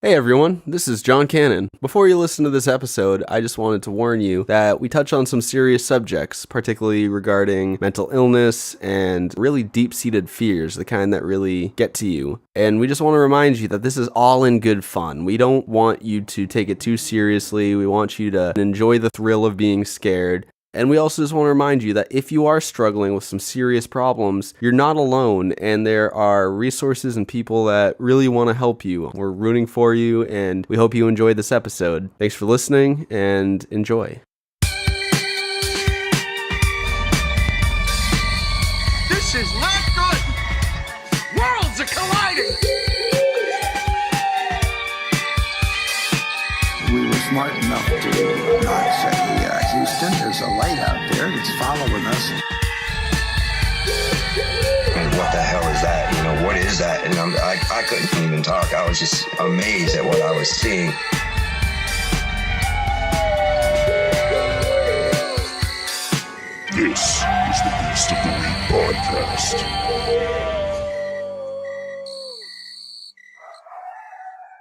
Hey everyone, this is John Cannon. Before you listen to this episode, I just wanted to warn you that we touch on some serious subjects, particularly regarding mental illness and really deep-seated fears, the kind that really get to you. And we just want to remind you that this is all in good fun. We don't want you to take it too seriously. We want you to enjoy the thrill of being scared. And we also just want to remind you that if you are struggling with some serious problems, you're not alone, and there are resources and people that really want to help you. We're rooting for you, and we hope you enjoy this episode. Thanks for listening, and enjoy. This is not good! Worlds are colliding! We were smart enough to not say, Houston, there's a light out there that's following us. And what the hell is that? You know, what is that? And I couldn't even talk. I was just amazed at what I was seeing. This is the Beast of the Week podcast.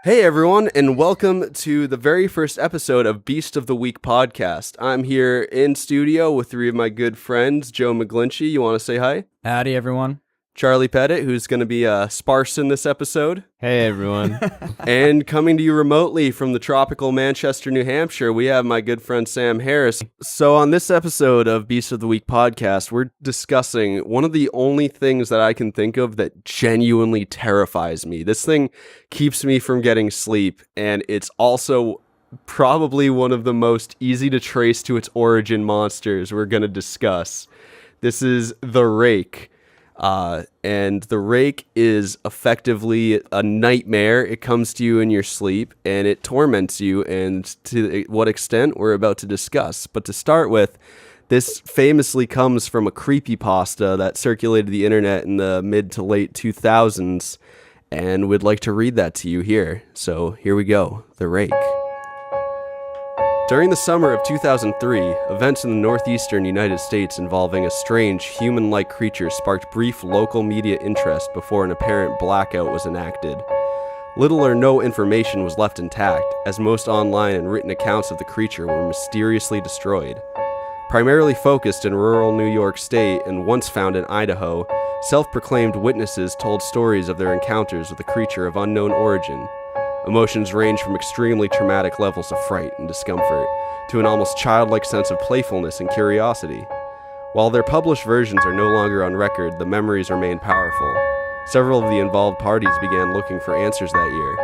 Hey everyone, and welcome to the very first episode of Beast of the Week podcast. I'm here in studio with three of my good friends. Joe McGlinchey, you want to say hi? Howdy, everyone. Charlie Pettit, who's going to be sparse in this episode. Hey, everyone. And coming to you remotely from the tropical Manchester, New Hampshire, we have my good friend Sam Harris. So on this episode of Beast of the Week podcast, we're discussing one of the only things that I can think of that genuinely terrifies me. This thing keeps me from getting sleep, and it's also probably one of the most easy to trace to its origin monsters we're going to discuss. This is the Rake. And the Rake is effectively a nightmare. It comes to you in your sleep and it torments you, and to what extent we're about to discuss. But to start with, this famously comes from a creepypasta that circulated the internet in the mid to late 2000s, and we'd like to read that to you here. So here we go, the Rake. During the summer of 2003, events in the northeastern United States involving a strange, human-like creature sparked brief local media interest before an apparent blackout was enacted. Little or no information was left intact, as most online and written accounts of the creature were mysteriously destroyed. Primarily focused in rural New York State and once found in Idaho, self-proclaimed witnesses told stories of their encounters with a creature of unknown origin. Emotions range from extremely traumatic levels of fright and discomfort to an almost childlike sense of playfulness and curiosity. While their published versions are no longer on record, the memories remain powerful. Several of the involved parties began looking for answers that year.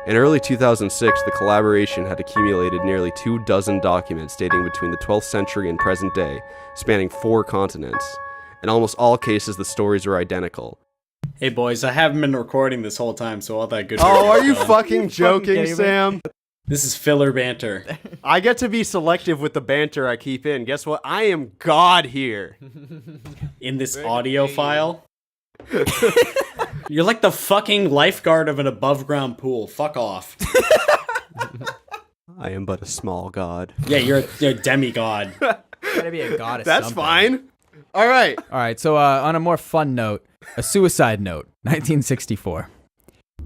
In early 2006, the collaboration had accumulated nearly 24 documents dating between the 12th century and present day, spanning 4 continents. In almost all cases, the stories were identical. Hey, boys, I haven't been recording this whole time, so all that good. Oh, are you fucking joking, Sam? This is filler banter. I get to be selective with the banter I keep in. Guess what? I am God here. In this audio file. You're like the fucking lifeguard of an above-ground pool. Fuck off. I am but a small god. Yeah, you're a demigod. Gotta be a goddess. That's fine. All right. All right, so on a more fun note, a suicide note, 1964.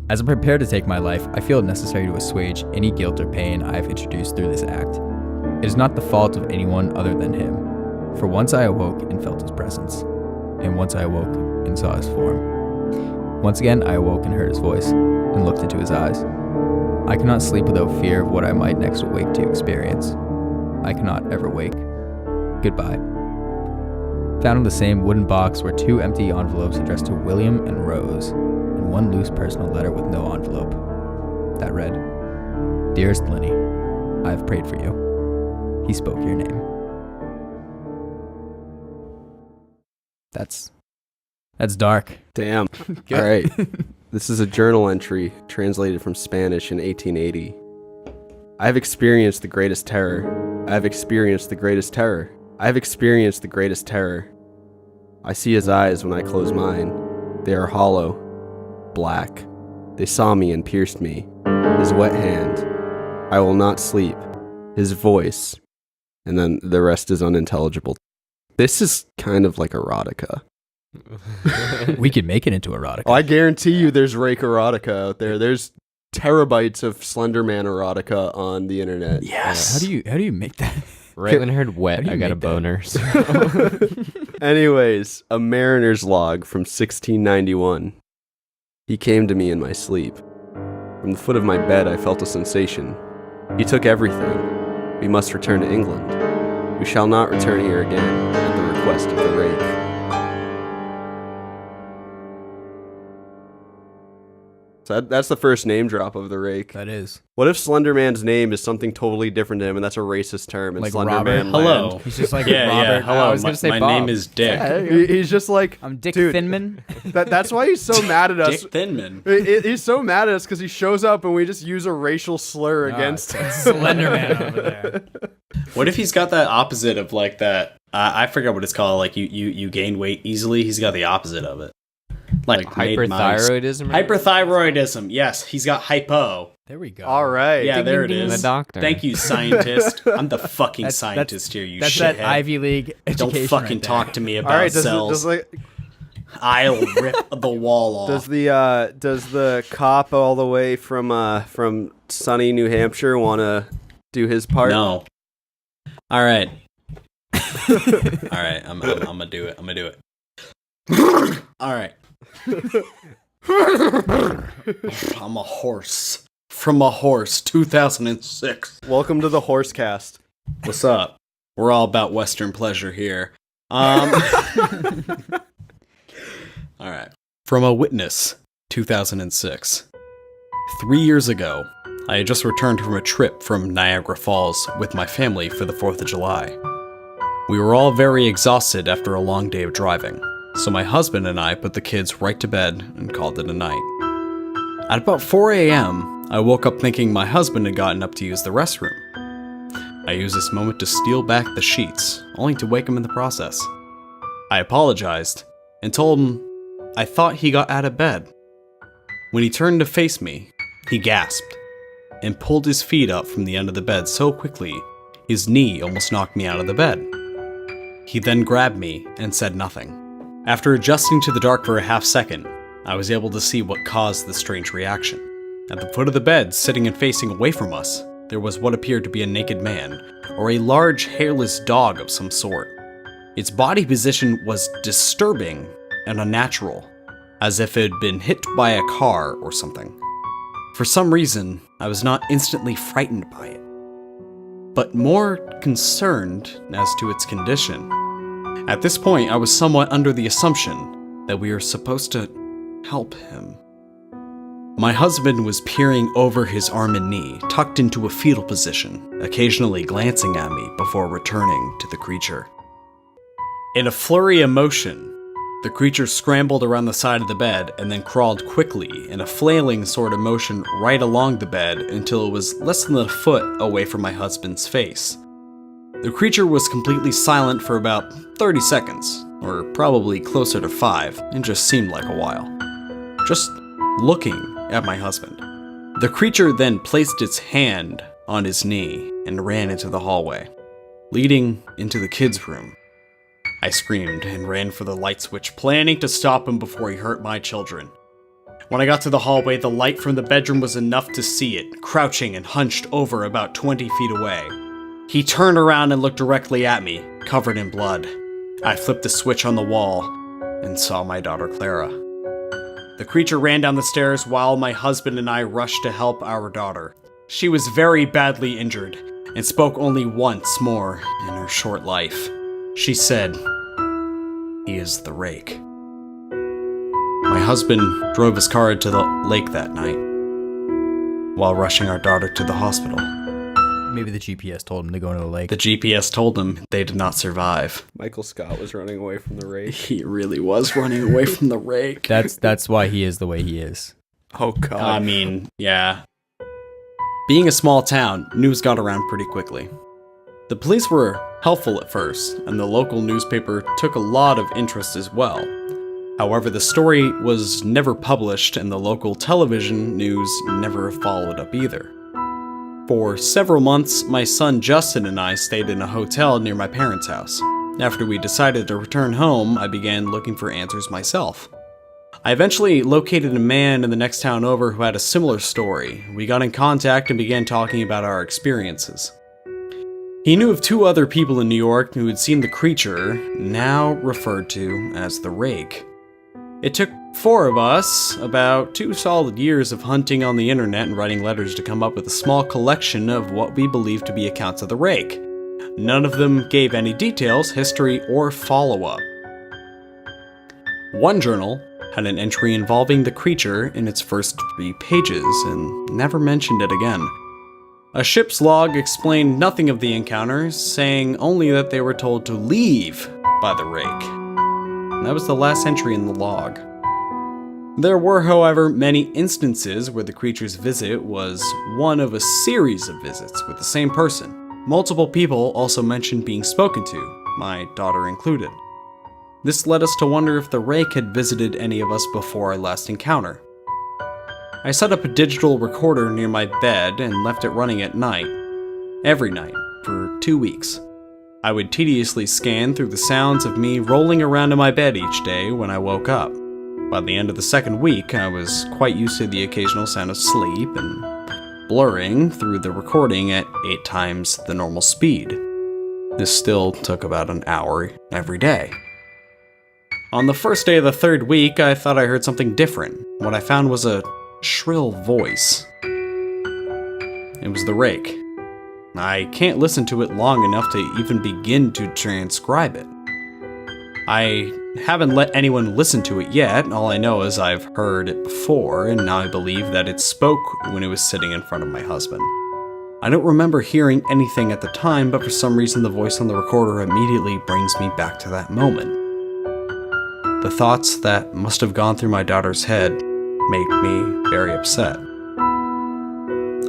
As I prepare to take my life, I feel it necessary to assuage any guilt or pain I have introduced through this act. It is not the fault of anyone other than him. For once I awoke and felt his presence, and once I awoke and saw his form. Once again I awoke and heard his voice, and looked into his eyes. I cannot sleep without fear of what I might next awake to experience. I cannot ever wake. Goodbye. Found in the same wooden box were 2 empty envelopes addressed to William and Rose, and 1 loose personal letter with no envelope. That read, "Dearest Linny, I have prayed for you. He spoke your name." That's dark. Damn. All right. This is a journal entry translated from Spanish in 1880. I have experienced the greatest terror. I have experienced the greatest terror. I have experienced the greatest terror. I see his eyes when I close mine. They are hollow, black. They saw me and pierced me. His wet hand. I will not sleep. His voice. And then the rest is unintelligible. This is kind of like erotica. We could make it into erotica. Oh, I guarantee you there's Rake erotica out there. There's terabytes of Slenderman erotica on the internet. Yes. How do you make that? Right when I heard wet, How do you I got a make that? boner. Anyways, a mariner's log from 1691. He came to me in my sleep. From the foot of my bed, I felt a sensation. He took everything. We must return to England. We shall not return here again, at the request of the Rake. So that's the first name drop of the Rake. That is. What if Slenderman's name is something totally different to him, and that's a racist term? And Like Slenderman Robert? Land? Hello. He's just like Yeah, Robert. yeah. Hello. I was gonna say my Bob. name is Dick. He's just like, I'm Dick dude, Thinman. That's why he's so mad at us. Dick Thinman. He's so mad at us because he shows up and we just use a racial slur against him. Slenderman over there. What if he's got that opposite of like that? I forget what it's called. Like you gain weight easily. He's got the opposite of it. Like made mice. Hyperthyroidism? Hyperthyroidism. Yes, he's got hypo. There we go. All right. Yeah, Ding, there ding, it ding. is. The doctor. Thank you, scientist. I'm the fucking That's- scientist here. You That's shithead. that Ivy League Don't education. fucking right talk there. to me All about right. cells. I'll rip the wall off. Does the cop all the way from sunny New Hampshire want to do his part? No. All right. All right. I'm gonna do it. I'm gonna do it. All right. I'm a horse. From a horse, 2006. Welcome to the Horsecast. What's up? We're all about Western pleasure here. All right. From a witness, 2006. 3 years ago, I had just returned from a trip from Niagara Falls with my family for the 4th of July. We were all very exhausted after a long day of driving, so my husband and I put the kids right to bed and called it a night. At about 4 a.m., I woke up thinking my husband had gotten up to use the restroom. I used this moment to steal back the sheets, only to wake him in the process. I apologized and told him I thought he got out of bed. When he turned to face me, he gasped and pulled his feet up from the end of the bed so quickly, his knee almost knocked me out of the bed. He then grabbed me and said nothing. After adjusting to the dark for a half second, I was able to see what caused the strange reaction. At the foot of the bed, sitting and facing away from us, there was what appeared to be a naked man, or a large hairless dog of some sort. Its body position was disturbing and unnatural, as if it had been hit by a car or something. For some reason, I was not instantly frightened by it, but more concerned as to its condition. At this point, I was somewhat under the assumption that we were supposed to help him. My husband was peering over his arm and knee, tucked into a fetal position, occasionally glancing at me before returning to the creature. In a flurry of motion, the creature scrambled around the side of the bed and then crawled quickly in a flailing sort of motion right along the bed until it was less than a foot away from my husband's face. The creature was completely silent for about 30 seconds, or probably closer to 5, and just seemed like a while. Just looking at my husband. The creature then placed its hand on his knee and ran into the hallway, leading into the kids' room. I screamed and ran for the light switch, planning to stop him before he hurt my children. When I got to the hallway, the light from the bedroom was enough to see it, crouching and hunched over about 20 feet away. He turned around and looked directly at me, covered in blood. I flipped the switch on the wall and saw my daughter Clara. The creature ran down the stairs while my husband and I rushed to help our daughter. She was very badly injured and spoke only once more in her short life. She said, "He is the Rake." My husband drove his car to the lake that night while rushing our daughter to the hospital. Maybe the GPS told him to go into the lake. The GPS told them they did not survive. Michael Scott was running away from the Rake. He really was running away from the Rake. That's why he is the way he is. Oh, God. I mean, yeah. Being a small town, news got around pretty quickly. The police were helpful at first, and the local newspaper took a lot of interest as well. However, the story was never published, and the local television news never followed up either. For several months, my son Justin and I stayed in a hotel near my parents' house. After we decided to return home, I began looking for answers myself. I eventually located a man in the next town over who had a similar story. We got in contact and began talking about our experiences. He knew of 2 other people in New York who had seen the creature, now referred to as the Rake. It took 4 of us about 2 solid years of hunting on the internet and writing letters to come up with a small collection of what we believed to be accounts of the Rake. None of them gave any details, history, or follow-up. One journal had an entry involving the creature in its first 3 pages and never mentioned it again. A ship's log explained nothing of the encounters, saying only that they were told to leave by the Rake. That was the last entry in the log. There were, however, many instances where the creature's visit was one of a series of visits with the same person. Multiple people also mentioned being spoken to, my daughter included. This led us to wonder if the Rake had visited any of us before our last encounter. I set up a digital recorder near my bed and left it running at night, every night, for 2 weeks. I would tediously scan through the sounds of me rolling around in my bed each day when I woke up. By the end of the 2nd week, I was quite used to the occasional sound of sleep and blurring through the recording at 8 times the normal speed. This still took about an hour every day. On the first day of the 3rd week, I thought I heard something different. What I found was a shrill voice. It was the Rake. I can't listen to it long enough to even begin to transcribe it. I haven't let anyone listen to it yet. All I know is I've heard it before, and now I believe that it spoke when it was sitting in front of my husband. I don't remember hearing anything at the time, but for some reason the voice on the recorder immediately brings me back to that moment. The thoughts that must have gone through my daughter's head make me very upset.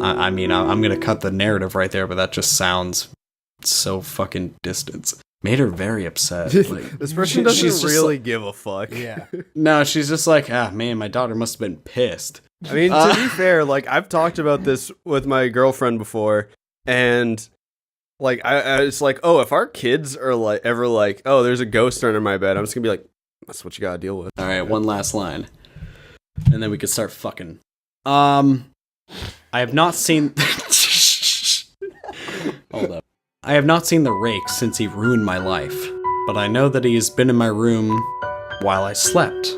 I mean, I'm gonna cut the narrative right there, but that just sounds so fucking distant. Made her very upset. Like, This person doesn't really give a fuck. Yeah. no, she's just like, man, my daughter must have been pissed. I mean, to be fair, like, I've talked about this with my girlfriend before, and like, I it's like, oh, if our kids are like ever like, oh, there's a ghost under my bed, I'm just gonna be like, that's what you gotta deal with. All right, one last line, and then we could start fucking. I have not seen. Hold up. I have not seen the Rake since he ruined my life, but I know that he has been in my room while I slept.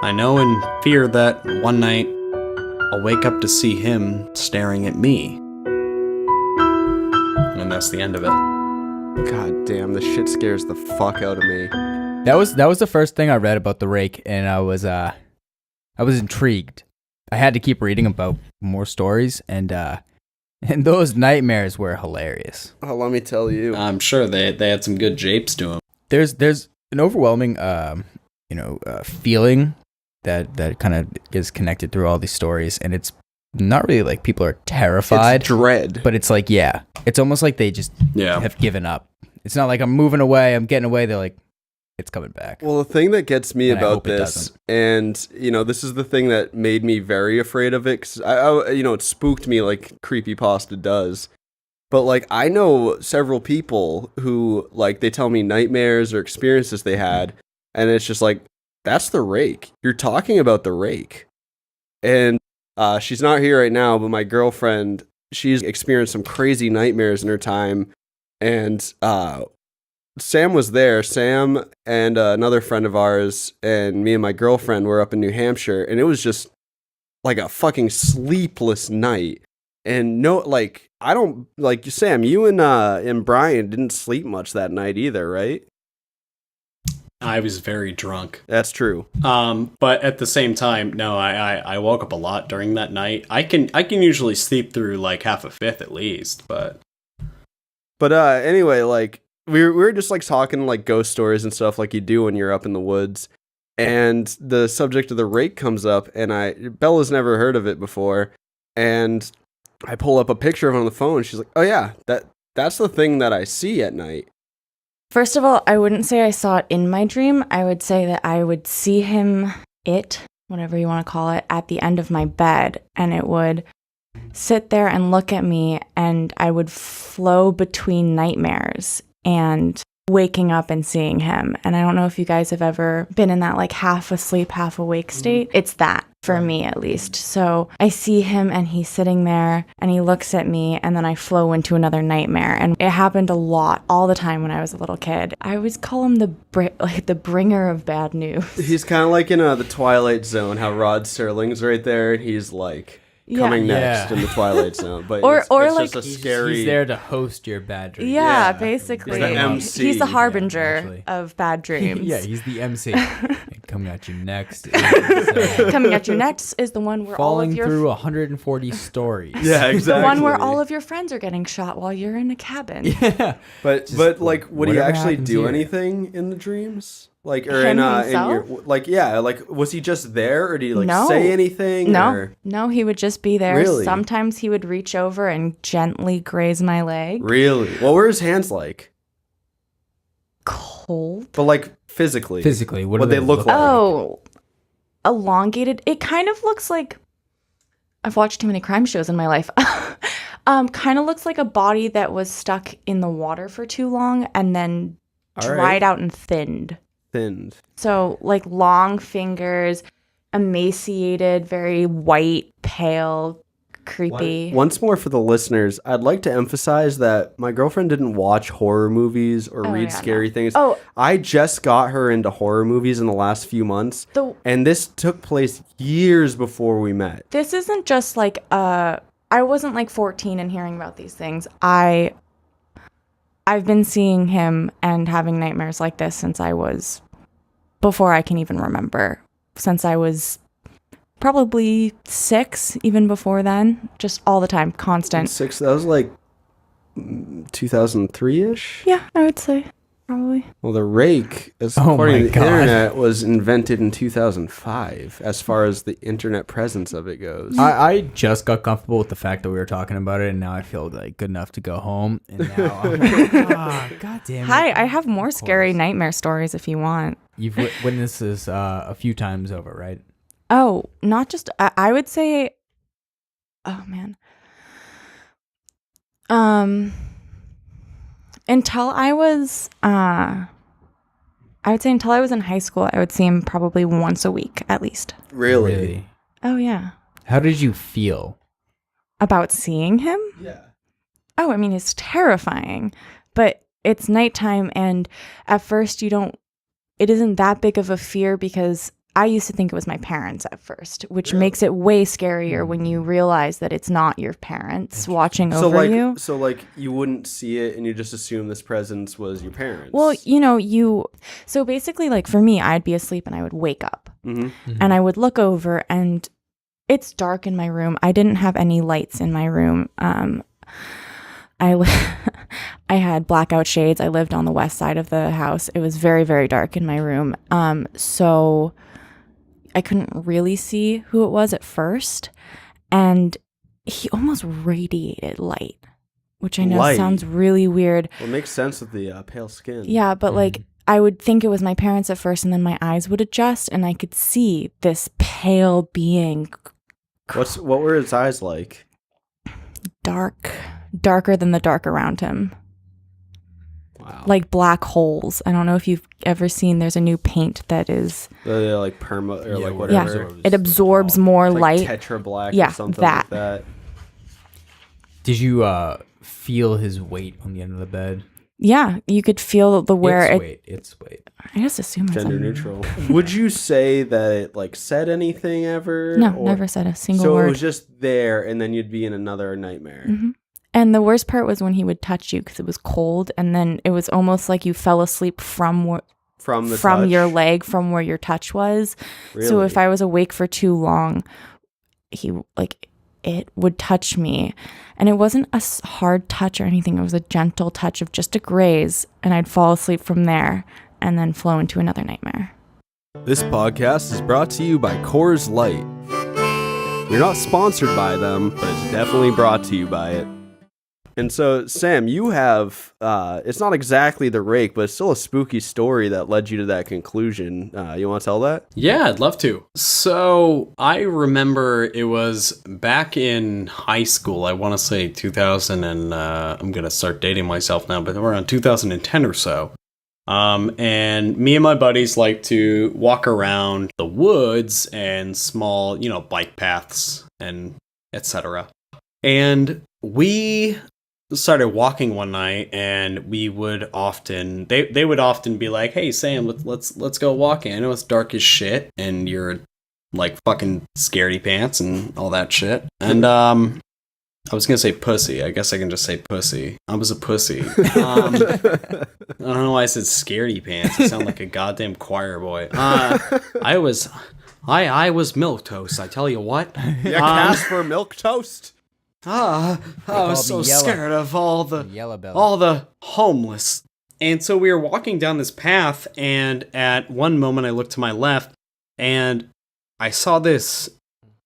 I know and fear that one night I'll wake up to see him staring at me. And that's the end of it. God damn, this shit scares the fuck out of me. That was the first thing I read about the Rake, and I was intrigued. I had to keep reading about more stories, and those nightmares were hilarious. Oh, let me tell you. I'm sure they had some good japes to him. There's an overwhelming feeling that kind of is connected through all these stories, and it's not really like people are terrified. It's dread. But it's like, yeah, it's almost like they just have given up. It's not like I'm moving away, I'm getting away. They're like, it's coming back. Well, the thing that gets me And I about hope it this, doesn't. and this is the thing that made me very afraid of it, because I it spooked me like creepypasta does. But like, I know several people who like they tell me nightmares or experiences they had, and it's just like, that's the Rake. You're talking about the Rake, and she's not here right now. But my girlfriend, she's experienced some crazy nightmares in her time, and Sam was there. Sam and another friend of ours and me and my girlfriend were up in New Hampshire, and it was just like a fucking sleepless night. And no, like, I don't like Sam. You and Brian didn't sleep much that night either, right? I was very drunk. That's true. But at the same time, no, I woke up a lot during that night. I can usually sleep through like half a fifth at least, but anyway, like. We were just like talking like ghost stories and stuff like you do when you're up in the woods, and the subject of the Rake comes up, and Bella's never heard of it before, and I pull up a picture of it on the phone. She's like, "Oh yeah, that's the thing that I see at night." First of all, I wouldn't say I saw it in my dream. I would say that I would see him, whatever you want to call it, at the end of my bed, and it would sit there and look at me, and I would flow between nightmares. And waking up and seeing him. And I don't know if you guys have ever been in that like half asleep, half awake state. It's that for me at least. So I see him and he's sitting there and he looks at me and then I flow into another nightmare. And it happened a lot, all the time when I was a little kid. I always call him the bringer of bad news. He's kind of like in the Twilight Zone, how Rod Serling's right there and he's like coming next in the Twilight Zone. But it's like just a scary... He's there to host your bad dreams. Yeah, basically. He's the MC. He's the harbinger of bad dreams. Yeah, he's the MC. Coming at you next. Coming at you next is the one where all of your... Falling through 140 stories. Yeah, exactly. The one where all of your friends are getting shot while you're in a cabin. Yeah. But like, would he actually do anything in the dreams? Like, or Him in himself? your, like, yeah, like, was he just there, or did he like No. say anything? No, he would just be there. Really? Sometimes he would reach over and gently graze my leg. Really? What were his hands like? Cold. But like physically. Physically, what do do they look like? Oh, elongated. It kind of looks like, I've watched too many crime shows in my life. Kind of looks like a body that was stuck in the water for too long and then dried out and thinned. So like long fingers, emaciated, very white, pale, creepy. Once more for the listeners, I'd like to emphasize that my girlfriend didn't watch horror movies or read scary things. Oh. I just got her into horror movies in the last few months, and this took place years before we met. This isn't just like I wasn't like 14 and hearing about these things. I've been seeing him and having nightmares like this since before I can even remember. Since I was probably 6, even before then. Just all the time, constant. 6, that was like 2003-ish? Yeah, I would say, probably. Well, the rake, according to the internet, was invented in 2005, as far as the internet presence of it goes. I just got comfortable with the fact that we were talking about it, and now I feel like good enough to go home. And now I'm like, God damn it. Hi, I have more scary nightmare stories if you want. You've witnessed this a few times over, right? Oh, not just, I would say, oh man. Until I was, I would say until I was in high school, I would see him probably once a week at least. Really? Oh yeah. How did you feel about seeing him? Yeah. Oh, I mean, it's terrifying, but it's nighttime, and at first it isn't that big of a fear because I used to think it was my parents at first, which makes it way scarier when you realize that it's not your parents watching over you. So like you wouldn't see it and you just assume this presence was your parents. Well, so basically like for me, I'd be asleep and I would wake up and I would look over and it's dark in my room. I didn't have any lights in my room. I had blackout shades. I lived on the west side of the house. It was very, very dark in my room. So I couldn't really see who it was at first. And he almost radiated light, which I know sounds really weird. Well, it makes sense with the pale skin. Yeah, but like I would think it was my parents at first and then my eyes would adjust and I could see this pale being. What were his eyes like? Darker than the dark around him. Wow. Like black holes. I don't know if you've ever seen, there's a new paint that is like perma or like whatever. Yeah, it absorbs more like light. Tetra black Yeah, or something that. like that. Did you feel his weight on the end of the bed? Yeah, you could feel It's weight. I just assume it's Gender neutral. Would you say that it like said anything ever? No, never said a single so word. it was just there, and then you'd be in another nightmare. Mm-hmm. And the worst part was when he would touch you because it was cold, and then it was almost like you fell asleep from your leg, from where your touch was. Really? So if I was awake for too long, it would touch me, and it wasn't a hard touch or anything. It was a gentle touch of just a graze, and I'd fall asleep from there, and then flow into another nightmare. This podcast is brought to you by Coors Light. We're not sponsored by them, but it's definitely brought to you by it. And so, Sam, you have, it's not exactly the rake, but it's still a spooky story that led you to that conclusion. You want to tell that? Yeah, I'd love to. So I remember it was back in high school. I want to say 2000 and I'm going to start dating myself now, but around 2010 or so. And me and my buddies like to walk around the woods and small, bike paths and etc. And we started walking one night, and we would often they would often be like, "Hey Sam, let's go walking. I know it's dark as shit, and you're like fucking scaredy pants and all that shit." And I was gonna say pussy. I guess I can just say pussy. I was a pussy. I don't know why I said scaredy pants. I sound like a goddamn choir boy. I was milquetoast. I tell you what. Yeah, Casper Milquetoast. I was so scared of all the homeless. And so we were walking down this path, and at one moment I looked to my left, and I saw this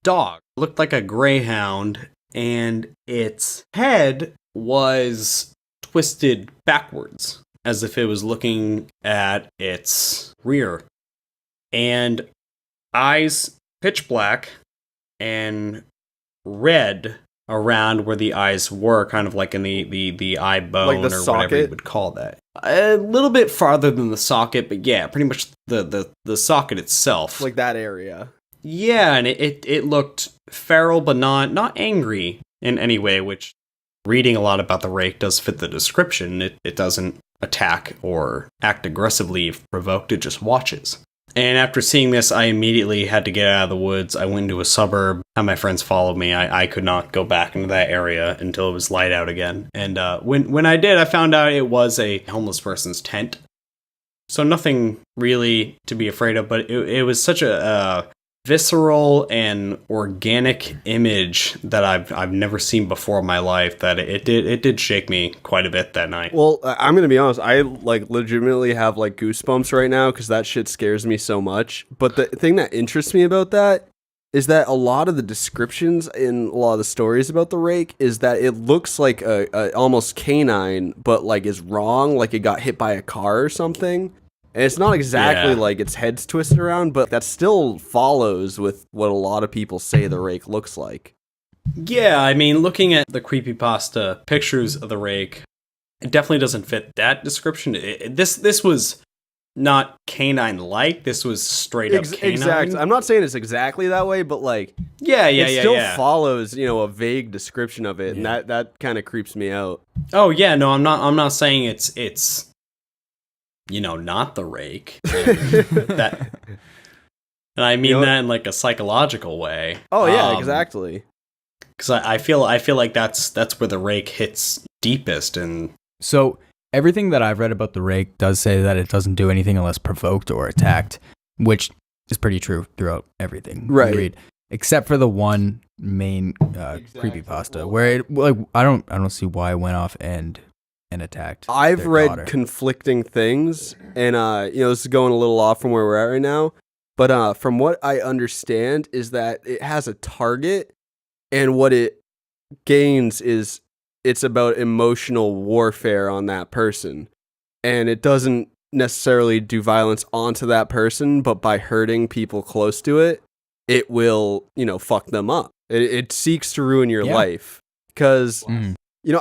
dog. It looked like a greyhound, and its head was twisted backwards, as if it was looking at its rear. And eyes pitch black and red around where the eyes were, kind of like in the eye bone, like the or socket? whatever you would call that. A little bit farther than the socket, but yeah, pretty much the socket itself. Like that area. Yeah, and it looked feral, but not angry in any way, which, reading a lot about the Rake, does fit the description. It doesn't attack or act aggressively if provoked, it just watches. And after seeing this, I immediately had to get out of the woods. I went into a suburb, had my friends follow me. I could not go back into that area until it was light out again. And when I did, I found out it was a homeless person's tent. So nothing really to be afraid of, but it was such a visceral and organic image that I've never seen before in my life that it did shake me quite a bit that night. Well, I'm gonna be honest, I like legitimately have like goosebumps right now because that shit scares me so much. But the thing that interests me about that is that a lot of the descriptions in a lot of the stories about the Rake is that it looks like a almost canine, but like is wrong, like it got hit by a car or something. And it's not exactly like its head's twisted around, but that still follows with what a lot of people say the Rake looks like. Yeah, I mean, looking at the creepypasta pictures of the Rake, it definitely doesn't fit that description. This was not canine-like. This was straight up canine. Exactly. I'm not saying it's exactly that way, but like, it still follows, a vague description of it, and that kind of creeps me out. Oh yeah, no, I'm not saying it's not the Rake. And I mean that in like a psychological way. Oh yeah, exactly. Because I feel like that's where the Rake hits deepest. And so everything that I've read about the Rake does say that it doesn't do anything unless provoked or attacked, which is pretty true throughout everything right. you read, except for the one main creepypasta where it I don't see why it went off and attacked. I've read daughter. conflicting things, and this is going a little off from where we're at right now, but from what I understand is that it has a target, and what it gains is it's about emotional warfare on that person, and it doesn't necessarily do violence onto that person, but by hurting people close to it, it will fuck them up. It seeks to ruin your life, because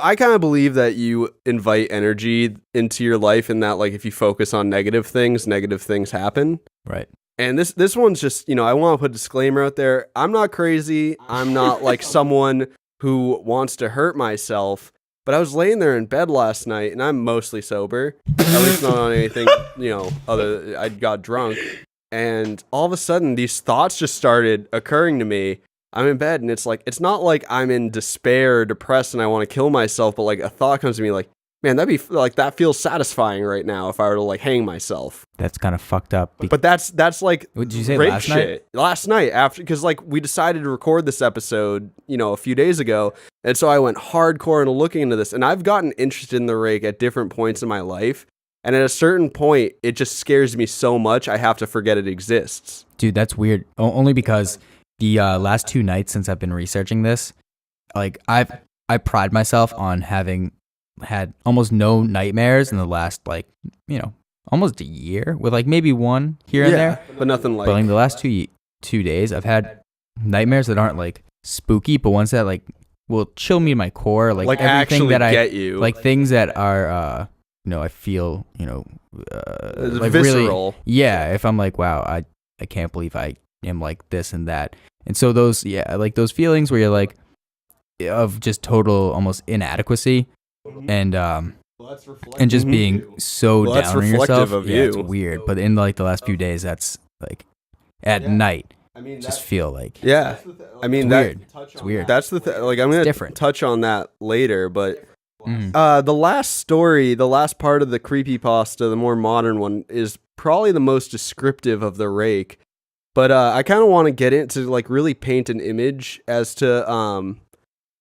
I kind of believe that you invite energy into your life, and that like if you focus on negative things happen. Right. And this one's just, I want to put a disclaimer out there. I'm not crazy. I'm not like someone who wants to hurt myself. But I was laying there in bed last night, and I'm mostly sober, at least not on anything, other. I got drunk, and all of a sudden these thoughts just started occurring to me. I'm in bed, and it's not like I'm in despair or depressed and I want to kill myself, but like a thought comes to me like, man, that'd be like, that feels satisfying right now if I were to like hang myself. That's kind of fucked up. But that's like, what did you say, rape last shit. night? Last night, after, because like we decided to record this episode, a few days ago, and so I went hardcore into looking into this, and I've gotten interested in the Rake at different points in my life, and at a certain point, it just scares me so much I have to forget it exists. Dude, that's weird. Only because the last 2 nights since I've been researching this, like I pride myself on having had almost no nightmares in the last almost a year, with like maybe one here and there, but nothing like. But like the last 2 days, I've had nightmares that aren't like spooky, but ones that like will chill me to my core, like everything actually that get you, like things that are I feel, It's like visceral. really, yeah, if I'm like, wow, I can't believe I am like this and that. And so those, like those feelings where you're like, of just total almost inadequacy and just being so Well, that's down on reflective yourself. of Yeah, it's you. weird. But in like the last few days, that's like at night, just feel like Yeah. I mean, it's weird. It's weird. That's the thing. Like, I'm going to different. touch on that later, but Mhm. the last story, the last part of the creepypasta, the more modern one, is probably the most descriptive of the Rake. But I kind of want to get into like really paint an image as to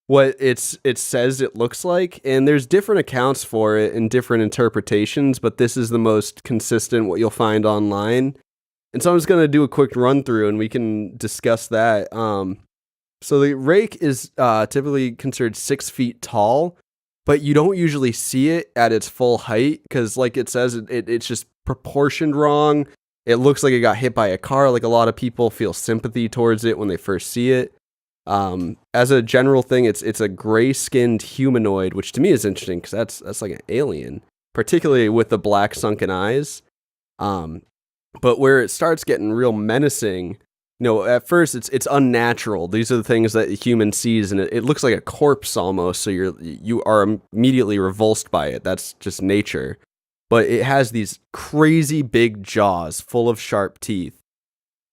what it says it looks like, and there's different accounts for it and different interpretations, but this is the most consistent what you'll find online. And so I'm just going to do a quick run through and we can discuss that. So the Rake is typically considered 6 feet tall, but you don't usually see it at its full height because, like it says, it's just proportioned wrong. It looks like it got hit by a car. Like, a lot of people feel sympathy towards it when they first see it. As a general thing, it's a gray-skinned humanoid, which to me is interesting because that's like an alien, particularly with the black sunken eyes. But where it starts getting real menacing, at first it's unnatural. These are the things that a human sees, and it looks like a corpse almost. So you are immediately revulsed by it. That's just nature. But it has these crazy big jaws full of sharp teeth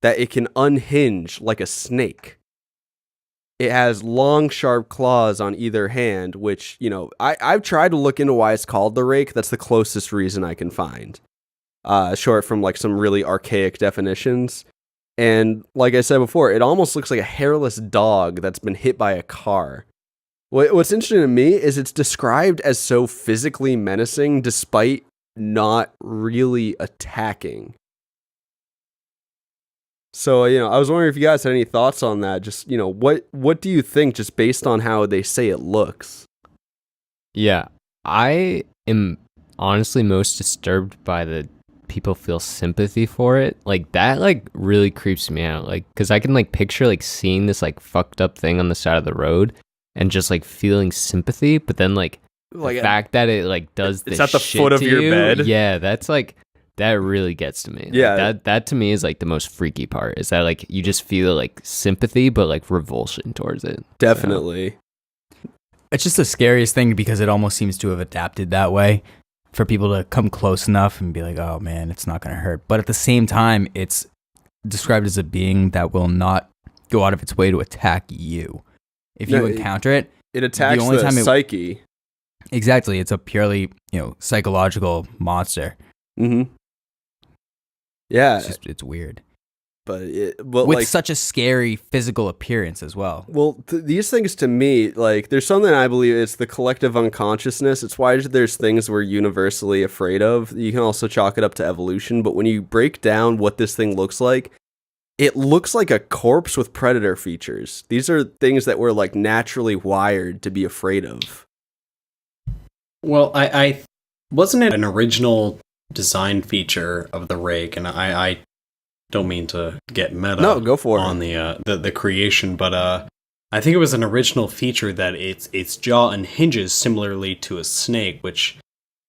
that it can unhinge like a snake. It has long, sharp claws on either hand, which, I've tried to look into why it's called the Rake. That's the closest reason I can find. Short from like some really archaic definitions. And like I said before, it almost looks like a hairless dog that's been hit by a car. What's interesting to me is it's described as so physically menacing despite not really attacking. So, I was wondering if you guys had any thoughts on that. Just, what do you think just based on how they say it looks? Yeah, I am honestly most disturbed by the people feel sympathy for it. Like, that, like, really creeps me out. Like, because I can, like, picture, like, seeing this, like, fucked up thing on the side of the road and just, like, feeling sympathy. But then, like the fact that it, like, does this it's at the shit foot of to your you, bed. yeah, that's, like, that really gets to me. Yeah. Like, that to me is, like, the most freaky part, is that, like, you just feel, like, sympathy, but, like, revulsion towards it. Definitely. It's just the scariest thing because it almost seems to have adapted that way for people to come close enough and be like, oh man, it's not going to hurt. But at the same time, it's described as a being that will not go out of its way to attack you. If you encounter it, it attacks the only time psyche. Exactly. It's a purely, psychological monster. Mm-hmm. Yeah. It's weird. But with like, such a scary physical appearance as well. Well, these things to me, like, there's something I believe it's the collective unconsciousness. It's why there's things we're universally afraid of. You can also chalk it up to evolution. But when you break down what this thing looks like, it looks like a corpse with predator features. These are things that we're like naturally wired to be afraid of. Well, I wasn't it an original design feature of the Rake, and I don't mean to get meta. No, go for it. On the creation, but I think it was an original feature that its jaw unhinges similarly to a snake, which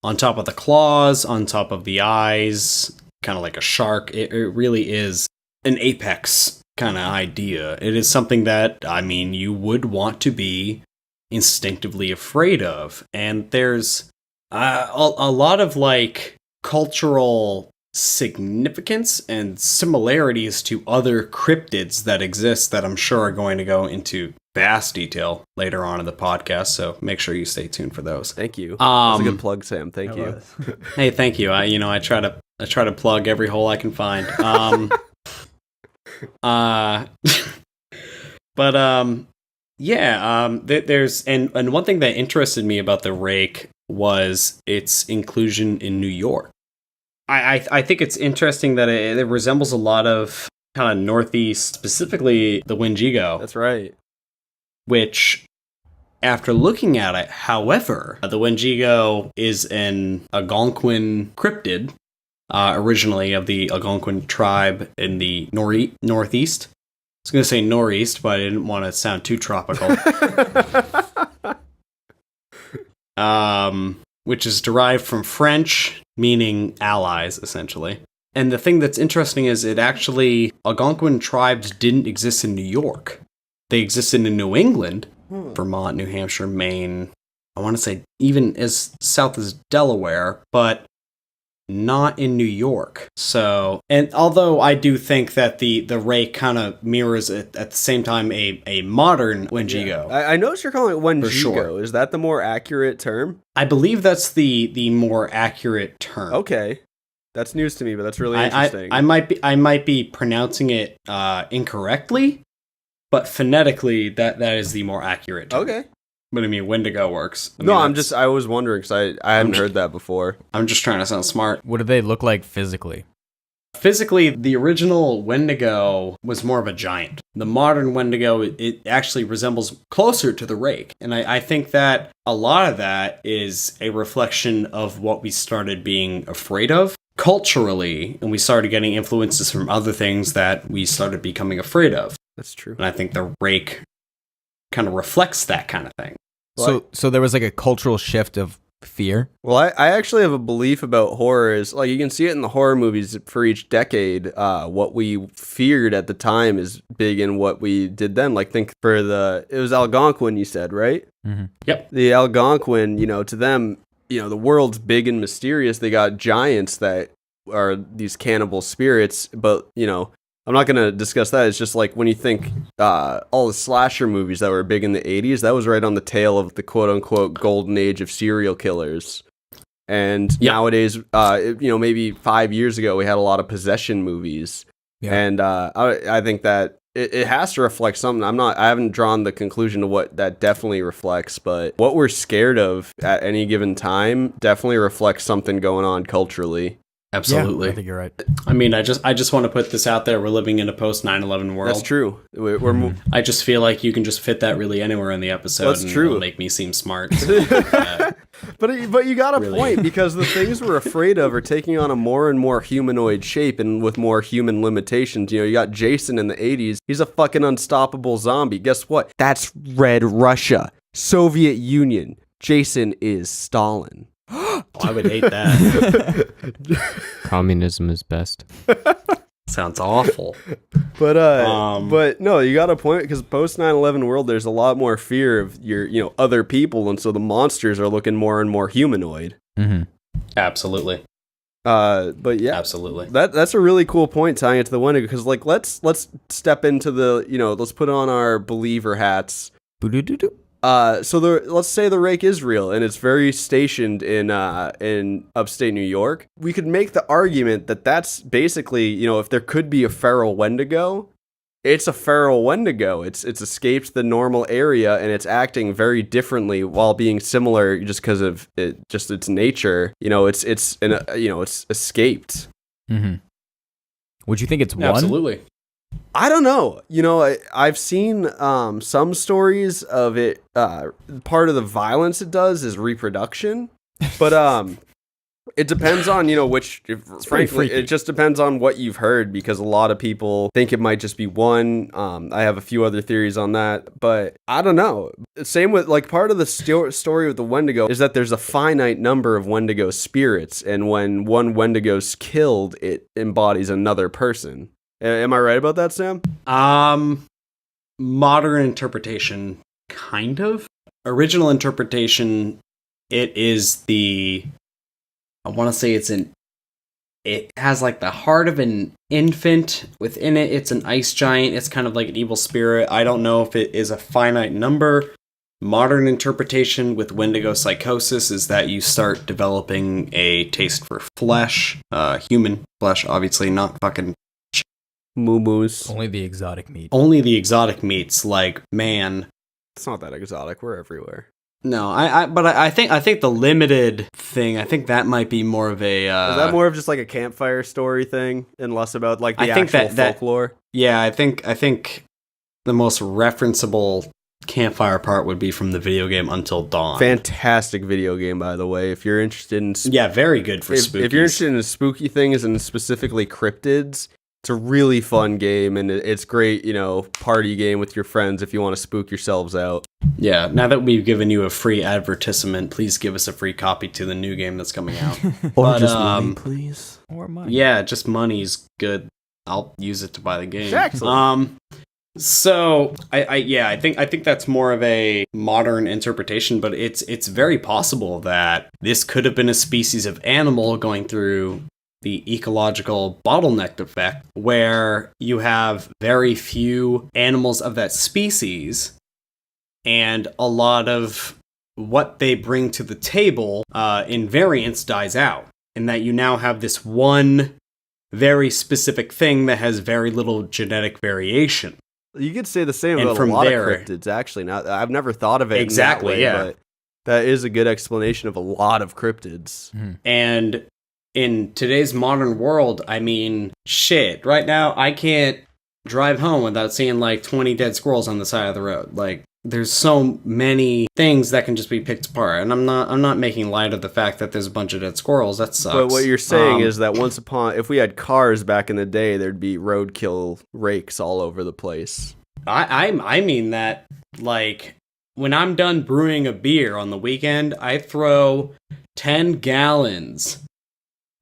on top of the claws, on top of the eyes, kind of like a shark, it really is an apex kind of idea. It is something that, I mean, you would want to be instinctively afraid of, and there's a lot of like cultural significance and similarities to other cryptids that exist that I'm sure are going to go into vast detail later on in the podcast, so make sure you stay tuned for those. Thank you. That's a good plug, Sam. Thank you. Hey, thank you. I try to plug every hole I can find. There's and one thing that interested me about the Rake was its inclusion in New York. I think it's interesting that it resembles a lot of kind of Northeast, specifically the Wendigo. That's right. Which, after looking at it, however, the Wendigo is an Algonquin cryptid, originally of the Algonquin tribe in the Northeast. I was going to say Northeast, but I didn't want to sound too tropical. which is derived from French, meaning allies, essentially. And the thing that's interesting is Algonquin tribes didn't exist in New York. They existed in New England, Vermont, New Hampshire, Maine, I want to say even as south as Delaware, but not in New York. So, and although I do think that the Rake kind of mirrors at the same time a modern Wendigo. Yeah. I noticed you're calling it Wendigo. Sure. Is that the more accurate term? I believe that's the more accurate term. Okay. That's news to me, but that's really interesting. I might be pronouncing it incorrectly, but phonetically that is the more accurate term. Okay. But I mean, Wendigo works. I was wondering because I hadn't heard that before. I'm just trying to sound smart. What do they look like physically? Physically, the original Wendigo was more of a giant. The modern Wendigo, it actually resembles closer to the Rake. And I think that a lot of that is a reflection of what we started being afraid of culturally, and we started getting influences from other things that we started becoming afraid of. That's true. And I think the Rake kind of reflects that kind of thing. So there was like a cultural shift of fear? Well, I actually have a belief about horror is, like, you can see it in the horror movies for each decade. What we feared at the time is big in what we did then. Like, think for it was Algonquin, you said, right? Mm-hmm. Yep. The Algonquin, to them, the world's big and mysterious. They got giants that are these cannibal spirits, but, I'm not going to discuss that. It's just like when you think all the slasher movies that were big in the 80s, that was right on the tail of the quote-unquote golden age of serial killers. And nowadays, maybe 5 years ago, we had a lot of possession movies. Yeah. And I think that it has to reflect something. I haven't drawn the conclusion to what that definitely reflects, but what we're scared of at any given time definitely reflects something going on culturally. Absolutely. Yeah, I think you're right. I mean, I just want to put this out there. We're living in a post 9/11 world. That's true. I just feel like you can just fit that really anywhere in the episode. That's true. It'll make me seem smart. But you got a point, because the things we're afraid of are taking on a more and more humanoid shape and with more human limitations. You got Jason in the 80s. He's a fucking unstoppable zombie. Guess what? That's Red Russia, Soviet Union. Jason is Stalin. I would hate that. Communism is best. Sounds awful. But no, you got a point, because post 9/11 world, there's a lot more fear of your other people, and so the monsters are looking more and more humanoid. Mm-hmm. Absolutely. But yeah, absolutely. That's a really cool point tying it to the Wendigo, because like let's step into the let's put on our believer hats. So let's say the Rake is real and it's very stationed in upstate New York. We could make the argument that that's basically, if there could be a feral Wendigo, it's a feral Wendigo. It's escaped the normal area and it's acting very differently while being similar just because of its nature. It's escaped. Mm-hmm. Would you think it's one? Absolutely. I don't know. I've seen some stories of it. Part of the violence it does is reproduction, but it depends on which. Frankly, it just depends on what you've heard, because a lot of people think it might just be one. I have a few other theories on that, but I don't know. Same with part of the story with the Wendigo is that there's a finite number of Wendigo spirits, and when one Wendigo's killed, it embodies another person. Am I right about that, Sam? Modern interpretation, kind of. Original interpretation, it is I want to say it has like the heart of an infant within it. It's an ice giant. It's kind of like an evil spirit. I don't know if it is a finite number. Modern interpretation with Wendigo psychosis is that you start developing a taste for flesh, human flesh, obviously, not fucking moo-moos. Only the exotic meat. Only the exotic meats, like man. It's not that exotic. We're everywhere. No, I think the limited thing, I think that might be more of a. Is that more of just like a campfire story thing, and less about like the actual folklore? Yeah, I think the most referenceable campfire part would be from the video game Until Dawn. Fantastic video game, by the way. If you're interested in very good for spooky. If you're interested in spooky things and specifically cryptids, It's a really fun game, and it's great, party game with your friends if you want to spook yourselves out. Yeah, now that we've given you a free advertisement, please give us a free copy to the new game that's coming out. Or just money, please. Or money. Yeah, just money's good. I'll use it to buy the game. Excellent. So I think that's more of a modern interpretation, but it's very possible that this could have been a species of animal going through the ecological bottleneck effect, where you have very few animals of that species, and a lot of what they bring to the table in variance dies out, and that you now have this one very specific thing that has very little genetic variation. You could say the same And about from a lot there- of cryptids, actually. Now, I've never thought of it Exactly, in that way, yeah. but that is a good explanation of a lot of cryptids. And in today's modern world, I mean, shit, right now I can't drive home without seeing like 20 dead squirrels on the side of the road. Like, there's so many things that can just be picked apart, and I'm not making light of the fact that there's a bunch of dead squirrels. That sucks. But what you're saying is that if we had cars back in the day, there'd be roadkill rakes all over the place. I mean that, like, when I'm done brewing a beer on the weekend, I throw 10 gallons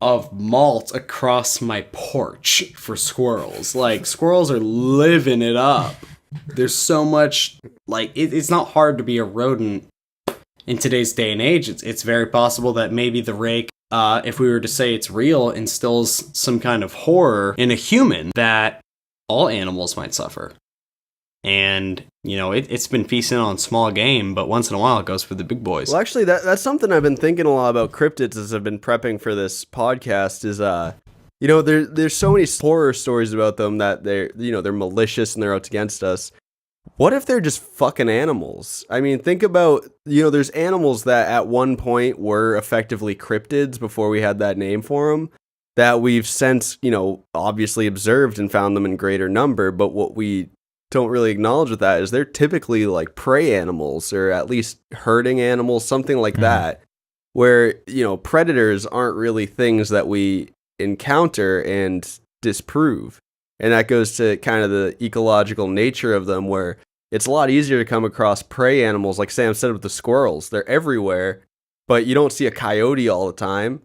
of malt across my porch for squirrels. Like, squirrels are living it up. There's so much, like, it's not hard to be a rodent in today's day and age. It's very possible that maybe the rake, if we were to say it's real, instills some kind of horror in a human that all animals might suffer. And, it's been feasting on small game, but once in a while it goes for the big boys. Well, actually, that's something I've been thinking a lot about cryptids as I've been prepping for this podcast is, there's so many horror stories about them that they're malicious and they're out against us. What if they're just fucking animals? I mean, think about, there's animals that at one point were effectively cryptids before we had that name for them, that we've since, obviously observed and found them in greater number. But what we don't really acknowledge with that is they're typically like prey animals, or at least herding animals, something like that, where, predators aren't really things that we encounter and disprove. And that goes to kind of the ecological nature of them, where it's a lot easier to come across prey animals, like Sam said with the squirrels. They're everywhere, but you don't see a coyote all the time,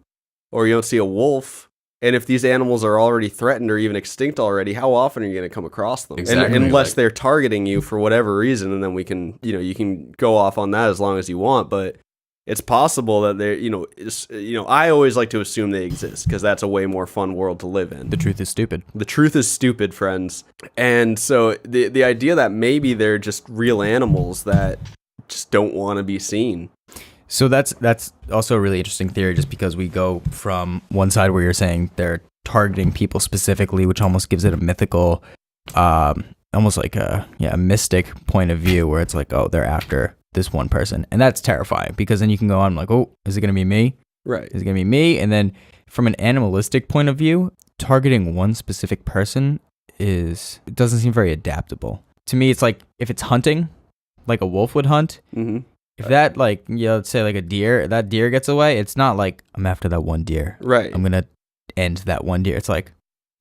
or you don't see a wolf. And if these animals are already threatened or even extinct already, how often are you going to come across them? Exactly. Unless they're targeting you for whatever reason, and then we can, you can go off on that as long as you want. But it's possible that they're, I always like to assume they exist because that's a way more fun world to live in. The truth is stupid. The truth is stupid, friends. And so the idea that maybe they're just real animals that just don't want to be seen. So that's also a really interesting theory, just because we go from one side where you're saying they're targeting people specifically, which almost gives it a mythical, almost like a mystic point of view, where it's like, oh, they're after this one person. And that's terrifying, because then you can go on like, oh, is it going to be me? Right. Is it going to be me? And then from an animalistic point of view, targeting one specific person it doesn't seem very adaptable. To me, it's like if it's hunting, like a wolf would hunt. Mm-hmm. If that, like, let's say like a deer, that deer gets away, it's not like, I'm after that one deer. Right. I'm going to end that one deer. It's like,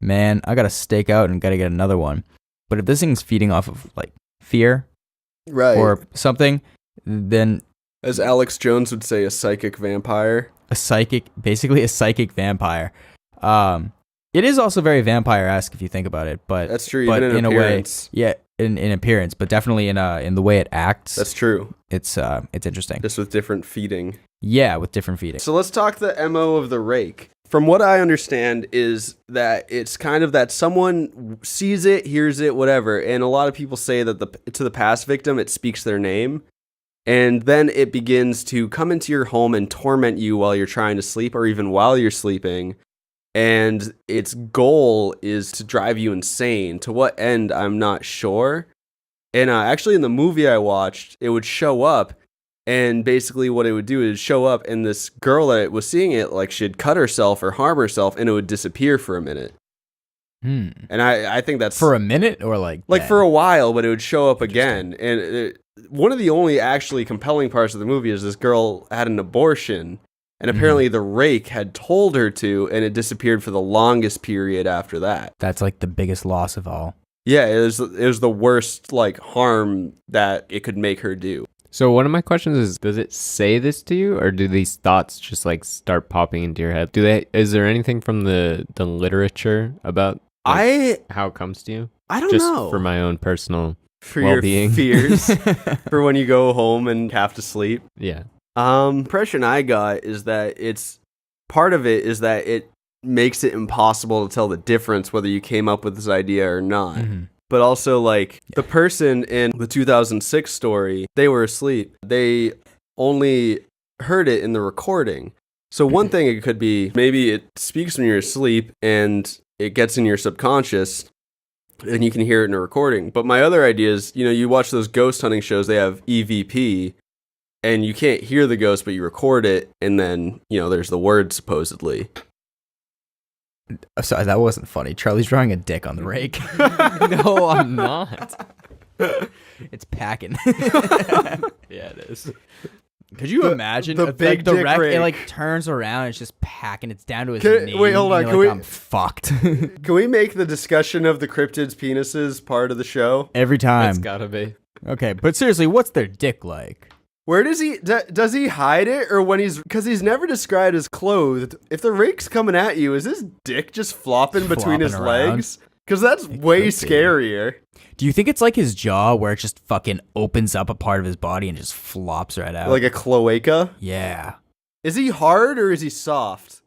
man, I got to stake out and got to get another one. But if this thing's feeding off of like fear, right, or something, then, as Alex Jones would say, a psychic vampire. Basically a psychic vampire. It is also very vampire-esque if you think about it, but that's true. Even in appearance. A way, in appearance, but definitely in the way it acts. That's true. It's interesting. Just with different feeding. Yeah, with different feeding. So let's talk the MO of the rake. From what I understand is that it's kind of that someone sees it, hears it, whatever, and a lot of people say that to the past victim it speaks their name, and then it begins to come into your home and torment you while you're trying to sleep, or even while you're sleeping. And its goal is to drive you insane. To what end, I'm not sure. And actually, in the movie I watched, it would show up, and basically what it would do is show up, and this girl that was seeing it, like, she'd cut herself or harm herself, and it would disappear for a minute. And I think that's... For a minute, or like for a while, but it would show up again. And one of the only actually compelling parts of the movie is this girl had an abortion, And apparently the rake had told her to, and it disappeared for the longest period after that. That's like the biggest loss of all. Yeah, it was the worst like harm that it could make her do. So one of my questions is, does it say this to you, or do these thoughts just like start popping into your head? Is there anything from the literature about how it comes to you? I don't just know. For my own personal For well-being. your fears, for when you go home and have to sleep. Yeah. Impression I got is that it's part of it is that it makes it impossible to tell the difference whether you came up with this idea or not. But also, like, the person in the 2006 story, they were asleep. They only heard it in the recording. So one thing it could be, maybe it speaks when you're asleep and it gets in your subconscious and you can hear it in a recording. But my other idea is, you watch those ghost hunting shows, they have EVP, and you can't hear the ghost, but you record it, and then, there's the word supposedly. Sorry, that wasn't funny. Charlie's drawing a dick on the rake. No, I'm not. It's packing. Yeah, it is. Could you imagine the big dick wreck? rake. It like turns around. It's just packing. It's down to his knee. Wait, hold on. Can I'm fucked. Can we make the discussion of the cryptids' penises part of the show? Every time. It's gotta be. Okay, but seriously, what's their dick like? Where does he hide it, or because he's never described as clothed? If the rake's coming at you, is his dick just flopping between his around. legs? Because that's way scarier. Do you think it's like his jaw where it just fucking opens up a part of his body and just flops right out? Like a cloaca? Yeah. Is he hard or is he soft?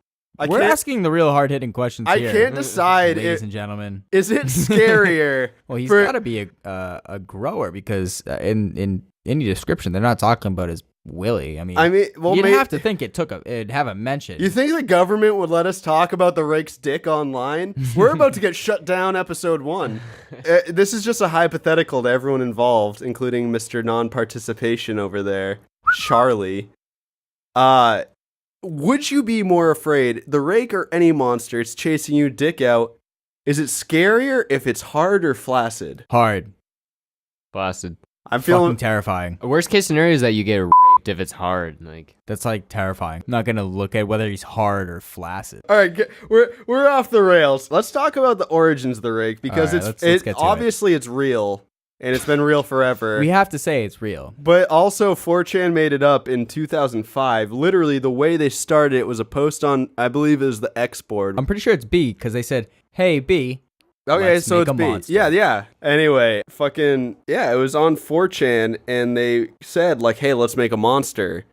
We're asking the real hard-hitting questions here. I can't decide. Ladies and gentlemen. Is it scarier? Well, he's got to be a grower because in any description, they're not talking about his willy. I mean, you'd have to think it'd have a mention. You think the government would let us talk about the rake's dick online? We're about to get shut down episode 1. This is just a hypothetical to everyone involved, including Mr. Non-Participation over there, Charlie. Would you be more afraid, the rake or any monster it's chasing you dick out? Is it scarier if it's hard or flaccid? Hard. Flaccid. I'm feeling fucking terrifying. A worst case scenario is that you get raped if it's hard. Like that's like terrifying. I'm not gonna look at whether he's hard or flaccid. All right, we're off the rails. Let's talk about the origins of the rake because let's get to obviously it's real and it's been real forever. We have to say it's real. But also 4chan made it up in 2005. Literally the way they started it was a post on, I believe it was the X board. I'm pretty sure it's B because they said, "Hey B." Okay, so it's B. Monster. Yeah. Anyway, it was on 4chan, and they said, like, hey, let's make a monster.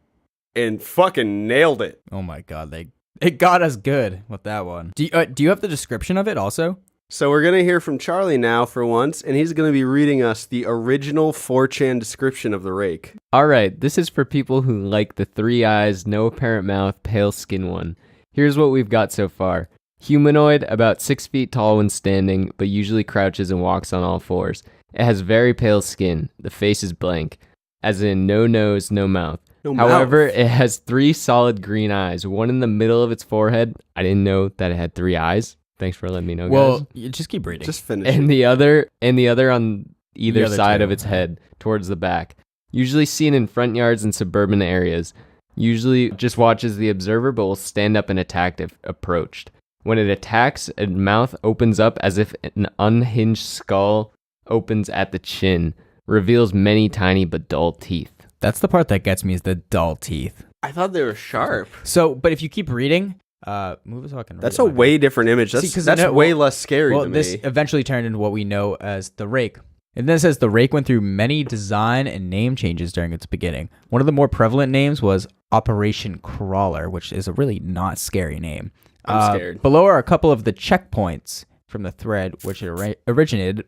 And fucking nailed it. Oh my god, they got us good with that one. Do you have the description of it also? So we're going to hear from Charlie now for once, and he's going to be reading us the original 4chan description of the rake. All right, this is for people who like the 3 eyes, no apparent mouth, pale skin one. Here's what we've got so far. Humanoid, about 6 feet tall when standing, but usually crouches and walks on all fours. It has very pale skin. The face is blank, as in no nose, no mouth. However, it has 3 solid green eyes, one in the middle of its forehead. I didn't know that it had 3 eyes. Thanks for letting me know, guys. Well, just keep reading. Just finish. And the other on either side of its two. head, towards the back. Usually seen in front yards and suburban areas. Usually just watches the observer, but will stand up and attack if approached. When it attacks, its mouth opens up as if an unhinged skull opens at the chin, reveals many tiny but dull teeth. That's the part that gets me is the dull teeth. I thought they were sharp. So, but if you keep reading, move it so I can read That's it. a way different image. That's way less scary to me. This eventually turned into what we know as the rake. And then it says the rake went through many design and name changes during its beginning. One of the more prevalent names was Operation Crawler, which is a really not scary name. I'm scared. Below are a couple of the checkpoints from the thread which it originated.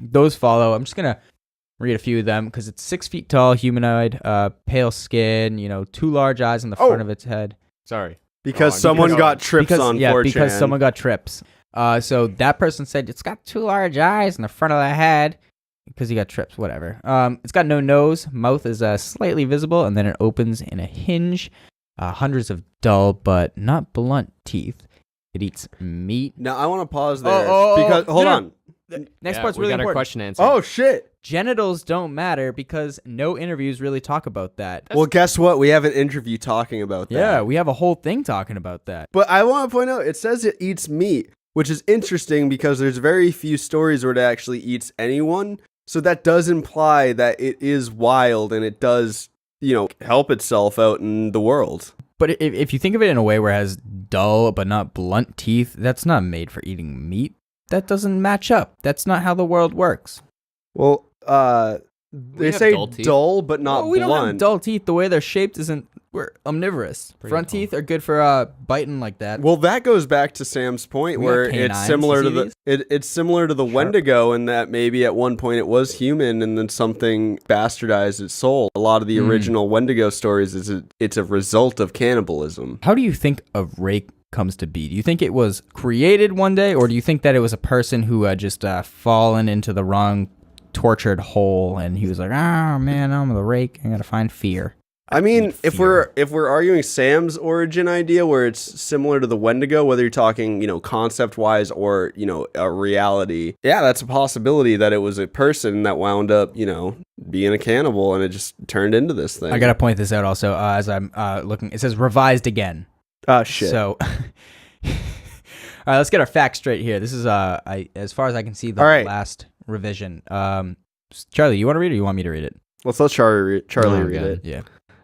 Those follow. I'm just going to read a few of them because it's 6 feet tall, humanoid, pale skin, 2 large eyes on the front of its head. Sorry. Because someone got trips on 4chan. Yeah, because someone got trips. So that person said it's got 2 large eyes in the front of the head because he got trips, whatever. It's got no nose. Mouth is slightly visible, and then it opens in a hinge. Hundreds of dull but not blunt teeth. It eats meat. Now, I want to pause there because hold on. Next part's we really got important. our question answered. Oh, shit. genitals don't matter because no interviews really talk about that. Well, guess what? We have an interview talking about that. Yeah, we have a whole thing talking about that. But I want to point out, it says it eats meat, which is interesting because there's very few stories where it actually eats anyone. So that does imply that it is wild and it does, help itself out in the world. But if you think of it in a way where it has dull but not blunt teeth, that's not made for eating meat. That doesn't match up. That's not how the world works. Well, they say dull but not blunt. We don't have dull teeth. The way they're shaped we're omnivorous. Front teeth are good for biting like that. Well, that goes back to Sam's point where it's similar to it's similar to the Wendigo in that maybe at one point it was human and then something bastardized its soul. A lot of the original Wendigo stories it's a result of cannibalism. How do you think a Rake comes to be? Do you think it was created one day, or do you think that it was a person who had just fallen into the wrong tortured hole and he was like, oh man, I'm the Rake, I gotta find fear? I mean, if we're arguing Sam's origin idea where it's similar to the Wendigo, whether you're talking, concept wise or, a reality, yeah, that's a possibility that it was a person that wound up, being a cannibal and it just turned into this thing. I gotta point this out also as I'm looking. It says revised again. Oh shit. So, all right, let's get our facts straight here. This is as far as I can see, the last revision. Charlie, you want to read it or you want me to read it? Let's let Charlie read it. Yeah.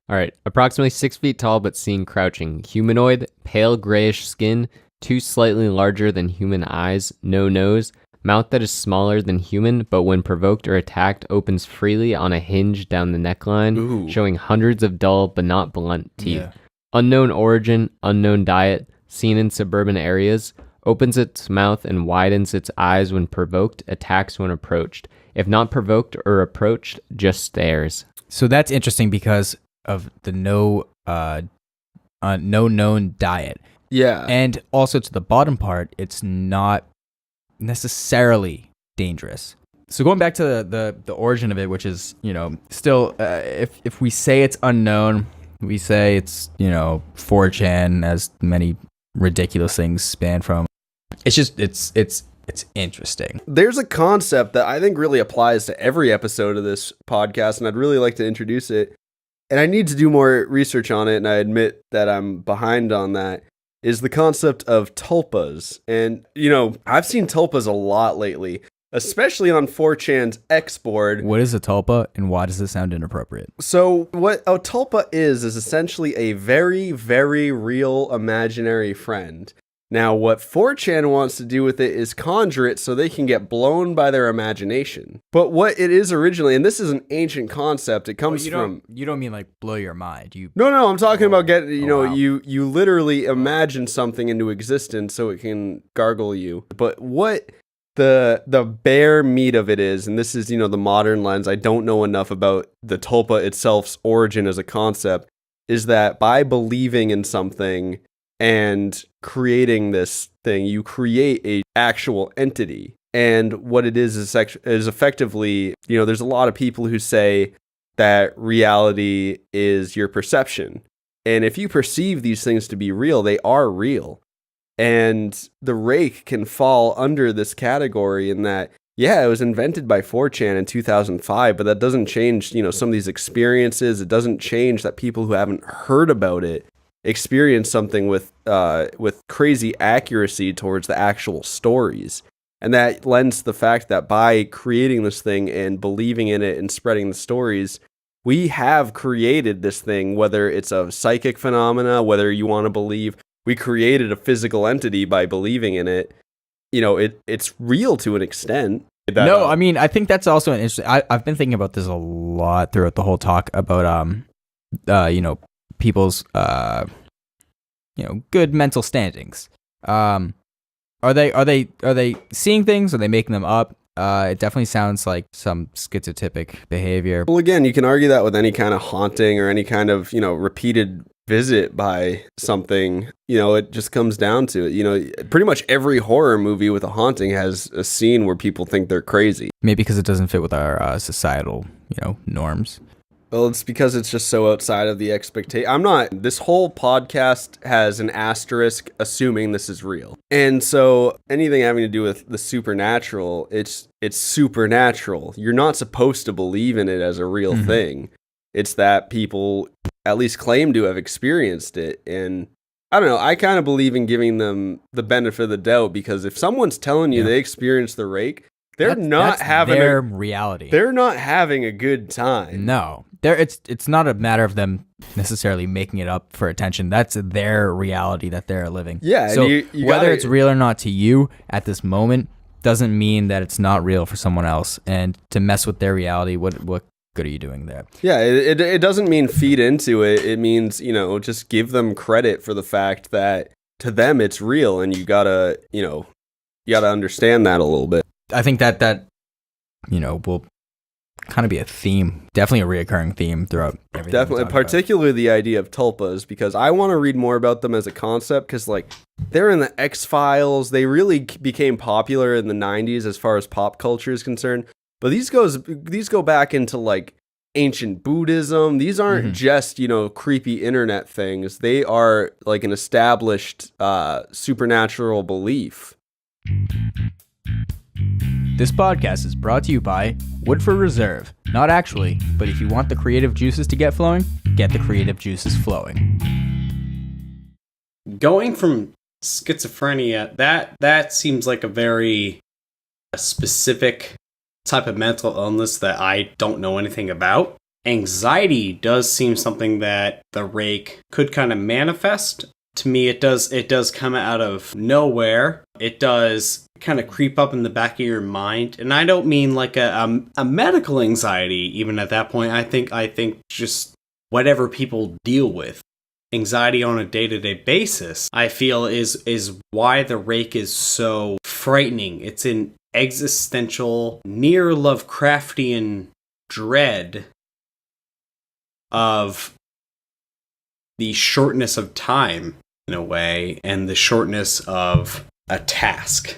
All right. Approximately 6 feet tall but seen crouching. Humanoid, pale grayish skin, 2 slightly larger than human eyes, no nose, mouth that is smaller than human, but when provoked or attacked opens freely on a hinge down the neckline, showing hundreds of dull but not blunt teeth. Yeah. Unknown origin, unknown diet, seen in suburban areas, opens its mouth and widens its eyes when provoked, attacks when approached. If not provoked or approached, just stares. So that's interesting because of the no known diet. Yeah. And also to the bottom part, it's not necessarily dangerous. So going back to the origin of it, which is, still, if we say it's unknown, we say it's, 4chan, as many ridiculous things span from. It's just, it's interesting. There's a concept that I think really applies to every episode of this podcast, and I'd really like to introduce it. And I need to do more research on it, and I admit that I'm behind on that, is the concept of tulpas. And, I've seen tulpas a lot lately, especially on 4chan's X board. What is a tulpa, and why does it sound inappropriate? So what a tulpa is essentially a very, very real imaginary friend. Now, what 4chan wants to do with it is conjure it so they can get blown by their imagination. But what it is originally, and this is an ancient concept, it comes from... You don't mean like blow your mind. No, I'm talking about getting, you literally imagine something into existence so it can gargle you. But what the bare meat of it is, and this is, the modern lens, I don't know enough about the tulpa itself's origin as a concept, is that by believing in something and creating this thing, you create a actual entity. And what it is effectively, there's a lot of people who say that reality is your perception. And if you perceive these things to be real, they are real. And the Rake can fall under this category in that, yeah, it was invented by 4chan in 2005, but that doesn't change, some of these experiences. It doesn't change that people who haven't heard about it experience something with crazy accuracy towards the actual stories. And that lends to the fact that by creating this thing and believing in it and spreading the stories, we have created this thing, whether it's a psychic phenomena, whether you want to believe we created a physical entity by believing in it. It's real to an extent. I think that's also an interesting... I've been thinking about this a lot throughout the whole talk about, people's, good mental standings. Are they seeing things? Are they making them up? It definitely sounds like some schizotypic behavior. Well, again, you can argue that with any kind of haunting or any kind of, repeated visit by something. It just comes down to it. Pretty much every horror movie with a haunting has a scene where people think they're crazy. Maybe because it doesn't fit with our societal, norms. Well, it's because it's just so outside of the expectation. This whole podcast has an asterisk assuming this is real. And so anything having to do with the supernatural, it's supernatural. You're not supposed to believe in it as a real thing. It's that people at least claim to have experienced it. And I don't know, I kind of believe in giving them the benefit of the doubt, because if someone's telling you they experienced the rake, that's their reality. They're not having a good time. No. It's not a matter of them necessarily making it up for attention. That's their reality that they're living. Yeah. So whether it's real or not to you at this moment doesn't mean that it's not real for someone else. And to mess with their reality, what good are you doing there? Yeah, it doesn't mean feed into it. It means, just give them credit for the fact that to them it's real, and you gotta understand that a little bit. I think that will kind of be a theme, definitely a reoccurring theme throughout everything. Definitely, particularly the idea of tulpas, because I want to read more about them as a concept, because they're in the X-Files. They really became popular in the 90s as far as pop culture is concerned. But these go back into ancient Buddhism. These aren't just, creepy internet things. They are an established supernatural belief. This podcast is brought to you by Woodford Reserve. Not actually, but if you want the creative juices to get flowing, get the creative juices flowing. Going from schizophrenia, that seems like a very specific type of mental illness that I don't know anything about. Anxiety does seem something that the rake could kind of manifest. To me, it does come out of nowhere. It does kind of creep up in the back of your mind. And I don't mean like a medical anxiety even at that point. I think just whatever people deal with. Anxiety on a day-to-day basis, I feel is why the rake is so frightening. It's an existential, near Lovecraftian dread of the shortness of time, in a way, and the shortness of a task.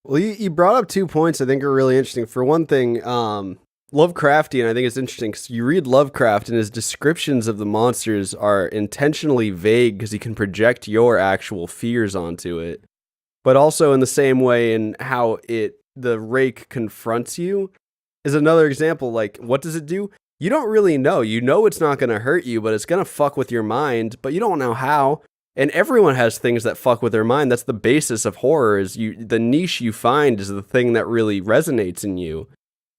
Well, you brought up 2 points I think are really interesting. For one thing, Lovecraftian, I think it's interesting because you read Lovecraft and his descriptions of the monsters are intentionally vague because he can project your actual fears onto it. But also in the same way in how the rake confronts you is another example. What does it do? You don't really know. You know it's not going to hurt you, but it's going to fuck with your mind, but you don't know how. And everyone has things that fuck with their mind. That's the basis of horror, is the niche you find is the thing that really resonates in you.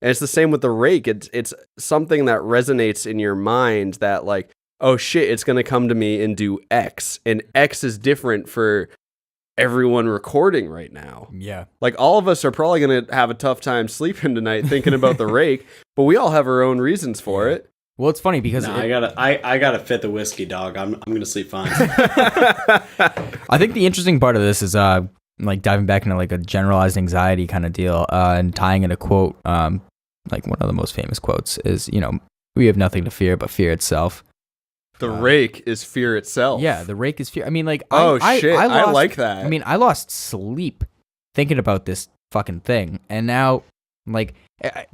And it's the same with the rake. It's something that resonates in your mind that oh shit, it's going to come to me and do X. And X is different for everyone recording right now. Yeah. All of us are probably going to have a tough time sleeping tonight thinking about the rake, but we all have our own reasons for it. Well, it's funny because I gotta fit the whiskey, dog. I'm gonna sleep fine. I think the interesting part of this is diving back into a generalized anxiety kind of deal, and tying in a quote, one of the most famous quotes is, we have nothing to fear but fear itself. The rake is fear itself. Yeah, the rake is fear. I mean, shit, I like that. I mean, I lost sleep thinking about this fucking thing, and now,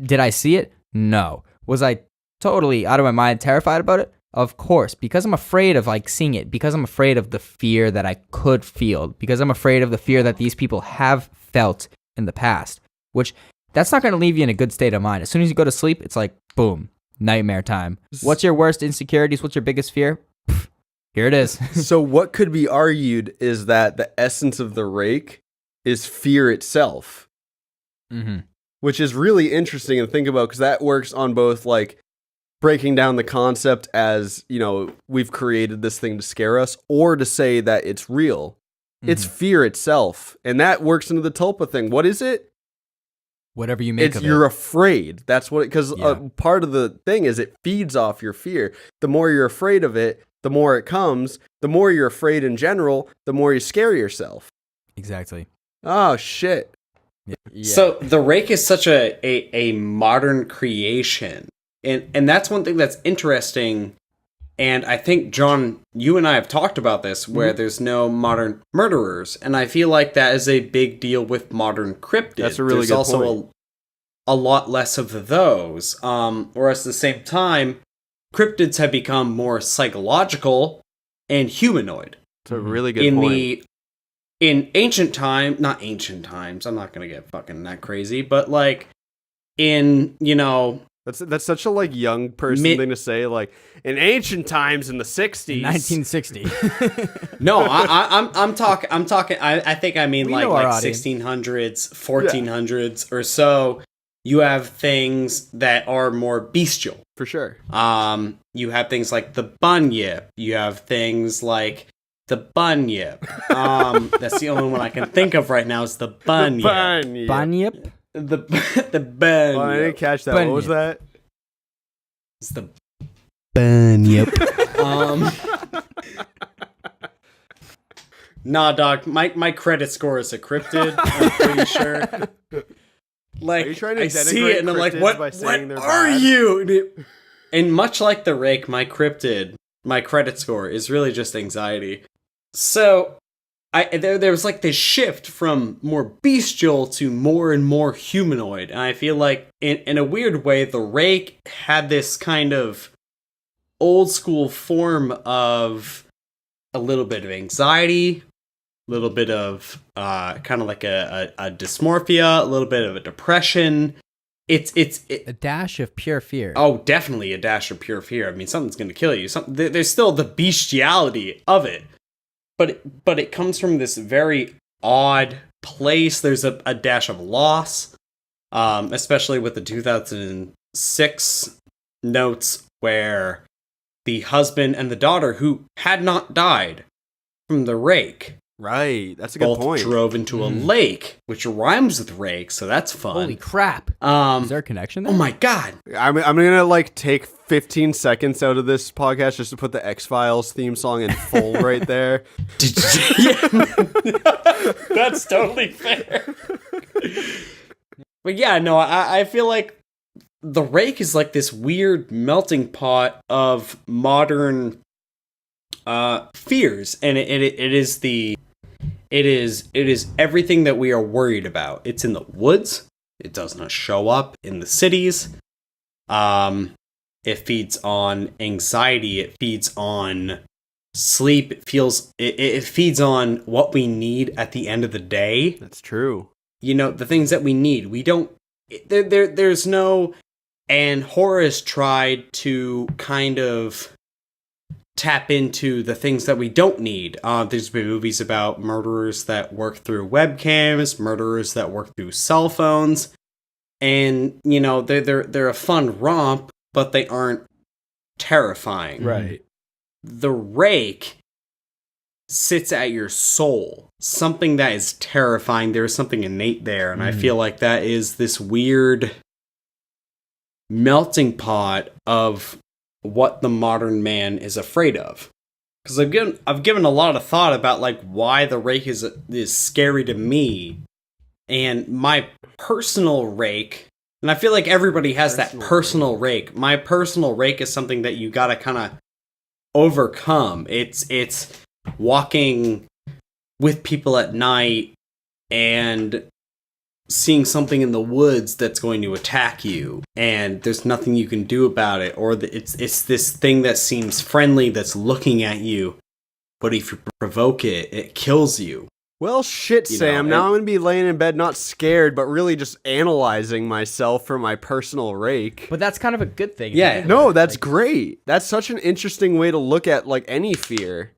did I see it? No. Was I totally out of my mind, terrified about it? Of course, because I'm afraid of seeing it, because I'm afraid of the fear that I could feel, because I'm afraid of the fear that these people have felt in the past, which that's not going to leave you in a good state of mind. As soon as you go to sleep, it's boom, nightmare time. What's your worst insecurities? What's your biggest fear? Pff, here it is. So what could be argued is that the essence of the rake is fear itself, which is really interesting to think about, because that works on both breaking down the concept as, we've created this thing to scare us, or to say that it's real. It's fear itself. And that works into the tulpa thing. What is it? Whatever you make of it. You're afraid. That's what, because part of the thing is it feeds off your fear. The more you're afraid of it, the more it comes. The more you're afraid in general, the more you scare yourself. Exactly. Oh, shit. Yeah. So the rake is such a modern creation. And that's one thing that's interesting, and I think, John, you and I have talked about this, where there's no modern murderers, and I feel like that is a big deal with modern cryptids. That's a really there's good also point. A lot less of those, whereas at the same time, cryptids have become more psychological and humanoid. It's a really good point. In ancient time, not ancient times, I'm not gonna get fucking that crazy, but like in, That's such a like young person thing to say. Like in ancient times in the 60s, 1960. no, I'm talking. I think I mean We like know our audience. 1600s, 1400s or so. You have things that are more bestial. for sure. You have things like the bunyip. You have things like the bunyip. That's the only one I can think of right now is the bunyip. Bunyip? The bunyip. Oh, I didn't catch that. What was that? It's the Bunyip. Nah, dog. My credit score is a cryptid. I'm pretty sure. Like, Are you trying to I see it and I'm like, cryptids what by saying they're are bad? you? And much like the Rake, my cryptid, my credit score is really just anxiety. So, there was like this shift from more bestial to more and more humanoid. And I feel like, in a weird way, the Rake had this kind of old school form of a little bit of anxiety, a little bit of kind of like a dysmorphia, a little bit of a depression. It's A dash of pure fear. oh, definitely a dash of pure fear. I mean, something's going to kill you. There's still the bestiality of it, but it comes from this very odd place. There's a dash of loss, especially with the 2006 notes where the husband and the daughter who had not died from the Rake Right. That's a good both point. drove into a lake, which rhymes with Rake, so that's fun. Holy crap. Is there a connection there? Oh my god. I'm gonna like take 15 seconds out of this podcast just to put the X-Files theme song in full right there. That's totally fair. But yeah, no, I feel like the Rake is like this weird melting pot of modern fears, and it is everything that we are worried about. It's in the woods. It does not show up in the cities. It feeds on anxiety. It feeds on sleep. It feeds on what we need at the end of the day. That's true. You know, the things that we need. We don't. There's no. And Horace tried to kind of tap into the things that we don't need. There's been movies about murderers that work through webcams, murderers that work through cell phones, and you know they're a fun romp, but they aren't terrifying. Right. The Rake sits at your soul, something that is terrifying. There's something innate there, and I feel like that is this weird melting pot of what the modern man is afraid of. Because I've given a lot of thought about like why the Rake is scary to me, and my personal Rake, and I feel like everybody has that personal Rake. My personal Rake is something that you gotta kind of overcome. It's walking with people at night and seeing something in the woods that's going to attack you, and there's nothing you can do about it, or it's this thing that seems friendly that's looking at you, but if you provoke it, it kills you. Well, shit, Sam. Now I'm going to be laying in bed not scared, but really just analyzing myself for my personal Rake. But that's kind of a good thing. Yeah. No, that's great. That's such an interesting way to look at like any fear.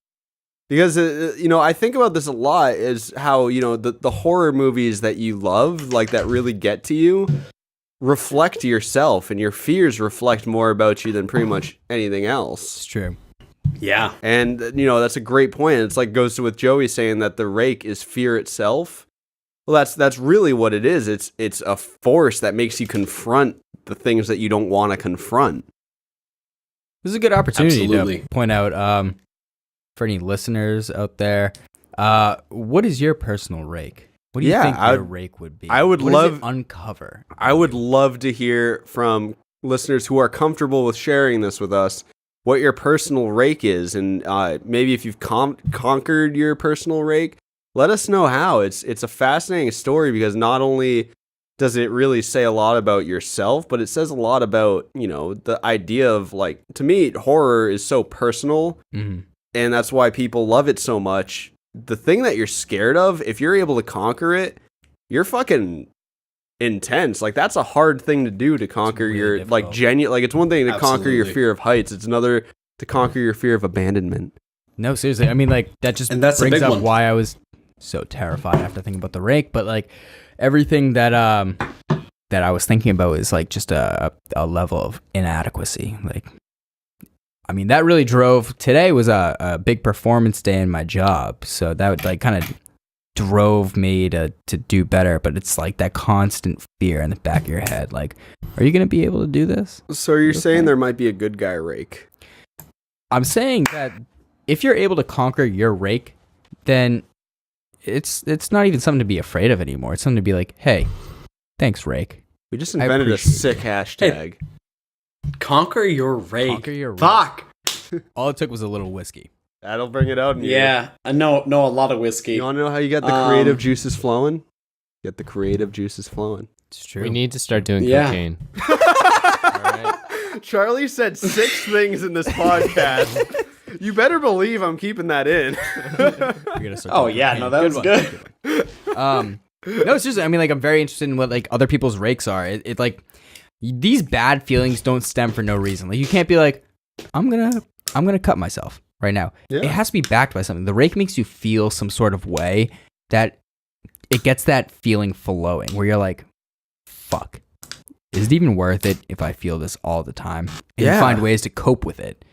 Because, I think about this a lot, is how, the horror movies that you love, like that really get to you, reflect yourself, and your fears reflect more about you than pretty much anything else. It's true. Yeah. And, that's a great point. It's like goes to with Joey saying that the Rake is fear itself. Well, that's really what it is. It's a force that makes you confront the things that you don't want to confront. This is a good opportunity Absolutely. to point out, for any listeners out there, what is your personal Rake? What do you think your Rake would be? I would what love does it uncover. I would love to hear from listeners who are comfortable with sharing this with us, what your personal Rake is, and maybe if you've conquered your personal Rake, let us know how. It's a fascinating story because not only does it really say a lot about yourself, but it says a lot about, you know, the idea of like, to me, horror is so personal, and that's why people love it so much. The thing that you're scared of, if you're able to conquer it, you're fucking intense. Like, that's a hard thing to do, to conquer really your difficult. Like genuine. Like, it's one thing to conquer your fear of heights, it's another to conquer your fear of abandonment. No, seriously. I mean, like, that just brings up why I was so terrified after thinking about the Rake. But like, everything that I was thinking about is like just a level of inadequacy. Like, I mean, that really drove. Today was a big performance day in my job, so that would like kind of drove me to do better. But it's like that constant fear in the back of your head. Like, are you gonna be able to do this? So you're saying there might be a good guy Rake? I'm saying that if you're able to conquer your Rake, then it's not even something to be afraid of anymore. It's something to be like, hey, thanks, Rake. We just invented a sick hashtag. Hey, conquer your Rake. Conquer your Rake. Fuck. All it took was a little whiskey. That'll bring it out in you. Yeah, no, a lot of whiskey. You want to know how you get the creative juices flowing? Get the creative juices flowing. It's true. We need to start doing cocaine. All right. Charlie said 6 things in this podcast. You better believe I'm keeping that in. Oh yeah, no, that was good. No, it's just, I mean, like, I'm very interested in what like other people's Rakes are. It like, these bad feelings don't stem for no reason. Like, you can't be like, I'm gonna cut myself right now. Yeah. It has to be backed by something. The Rake makes you feel some sort of way that it gets that feeling flowing where you're like, fuck, is it even worth it if I feel this all the time? And you find ways to cope with it.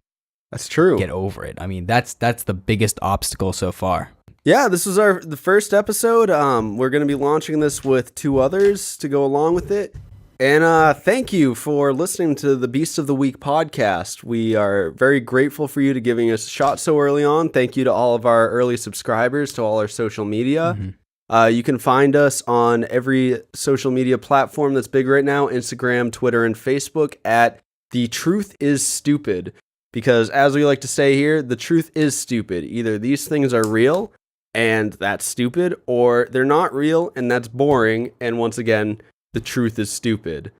That's true. Get over it. I mean, that's the biggest obstacle so far. Yeah, this was the first episode. We're going to be launching this with 2 others to go along with it. And thank you for listening to the Beast of the Week podcast. We are very grateful for you to giving us a shot so early on. Thank you to all of our early subscribers, to all our social media. You can find us on every social media platform that's big right now, Instagram, Twitter, and Facebook at The Truth Is Stupid. Because as we like to say here, the truth is stupid. Either these things are real, and that's stupid, or they're not real, and that's boring, and once again, the truth is stupid.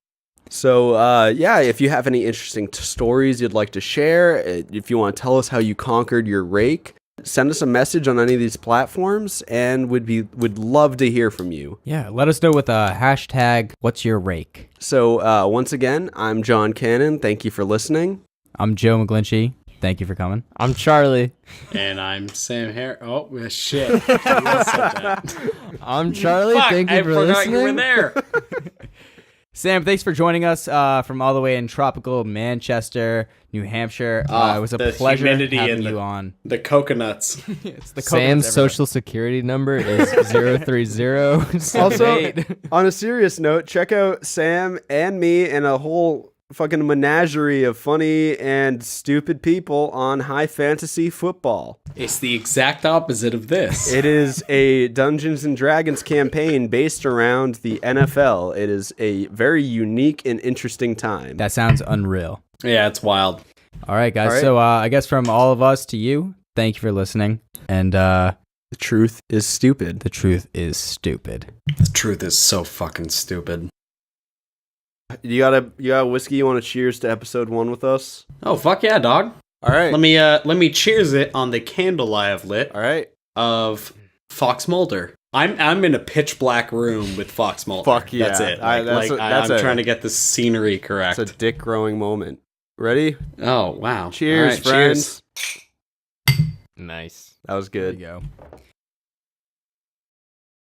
So, yeah, if you have any interesting stories you'd like to share, if you want to tell us how you conquered your Rake, send us a message on any of these platforms, and would love to hear from you. Yeah, let us know with a hashtag, what's your Rake? So, once again, I'm John Cannon. Thank you for listening. I'm Joe McGlinchey. Thank you for coming. I'm Charlie. And I'm Sam Hare. Oh, shit. I'm Charlie. Fuck, Thank you for listening. I forgot you were there. Sam, thanks for joining us from all the way in tropical Manchester, New Hampshire. It was a pleasure having you on. The coconuts. It's the Sam's social security number is 030. Also, on a serious note, check out Sam and me and a whole fucking menagerie of funny and stupid people on High Fantasy Football. It's the exact opposite of this. It is a Dungeons and Dragons campaign based around the NFL. It is a very unique and interesting time. That sounds unreal. Yeah, it's wild. All right, guys. All right. So I guess from all of us to you, thank you for listening. And the truth is stupid. The truth is stupid. The truth is so fucking stupid. You got a whiskey? You want to cheers to episode 1 with us? Oh, fuck yeah, dog. All right. Let me cheers it on the candle I have lit. All right. Of Fox Mulder. I'm in a pitch black room with Fox Mulder. Fuck yeah. That's it. I'm trying to get the scenery correct. It's a dick growing moment. Ready? Oh, wow. Cheers, right, friends. Cheers. Nice. That was good. There you go.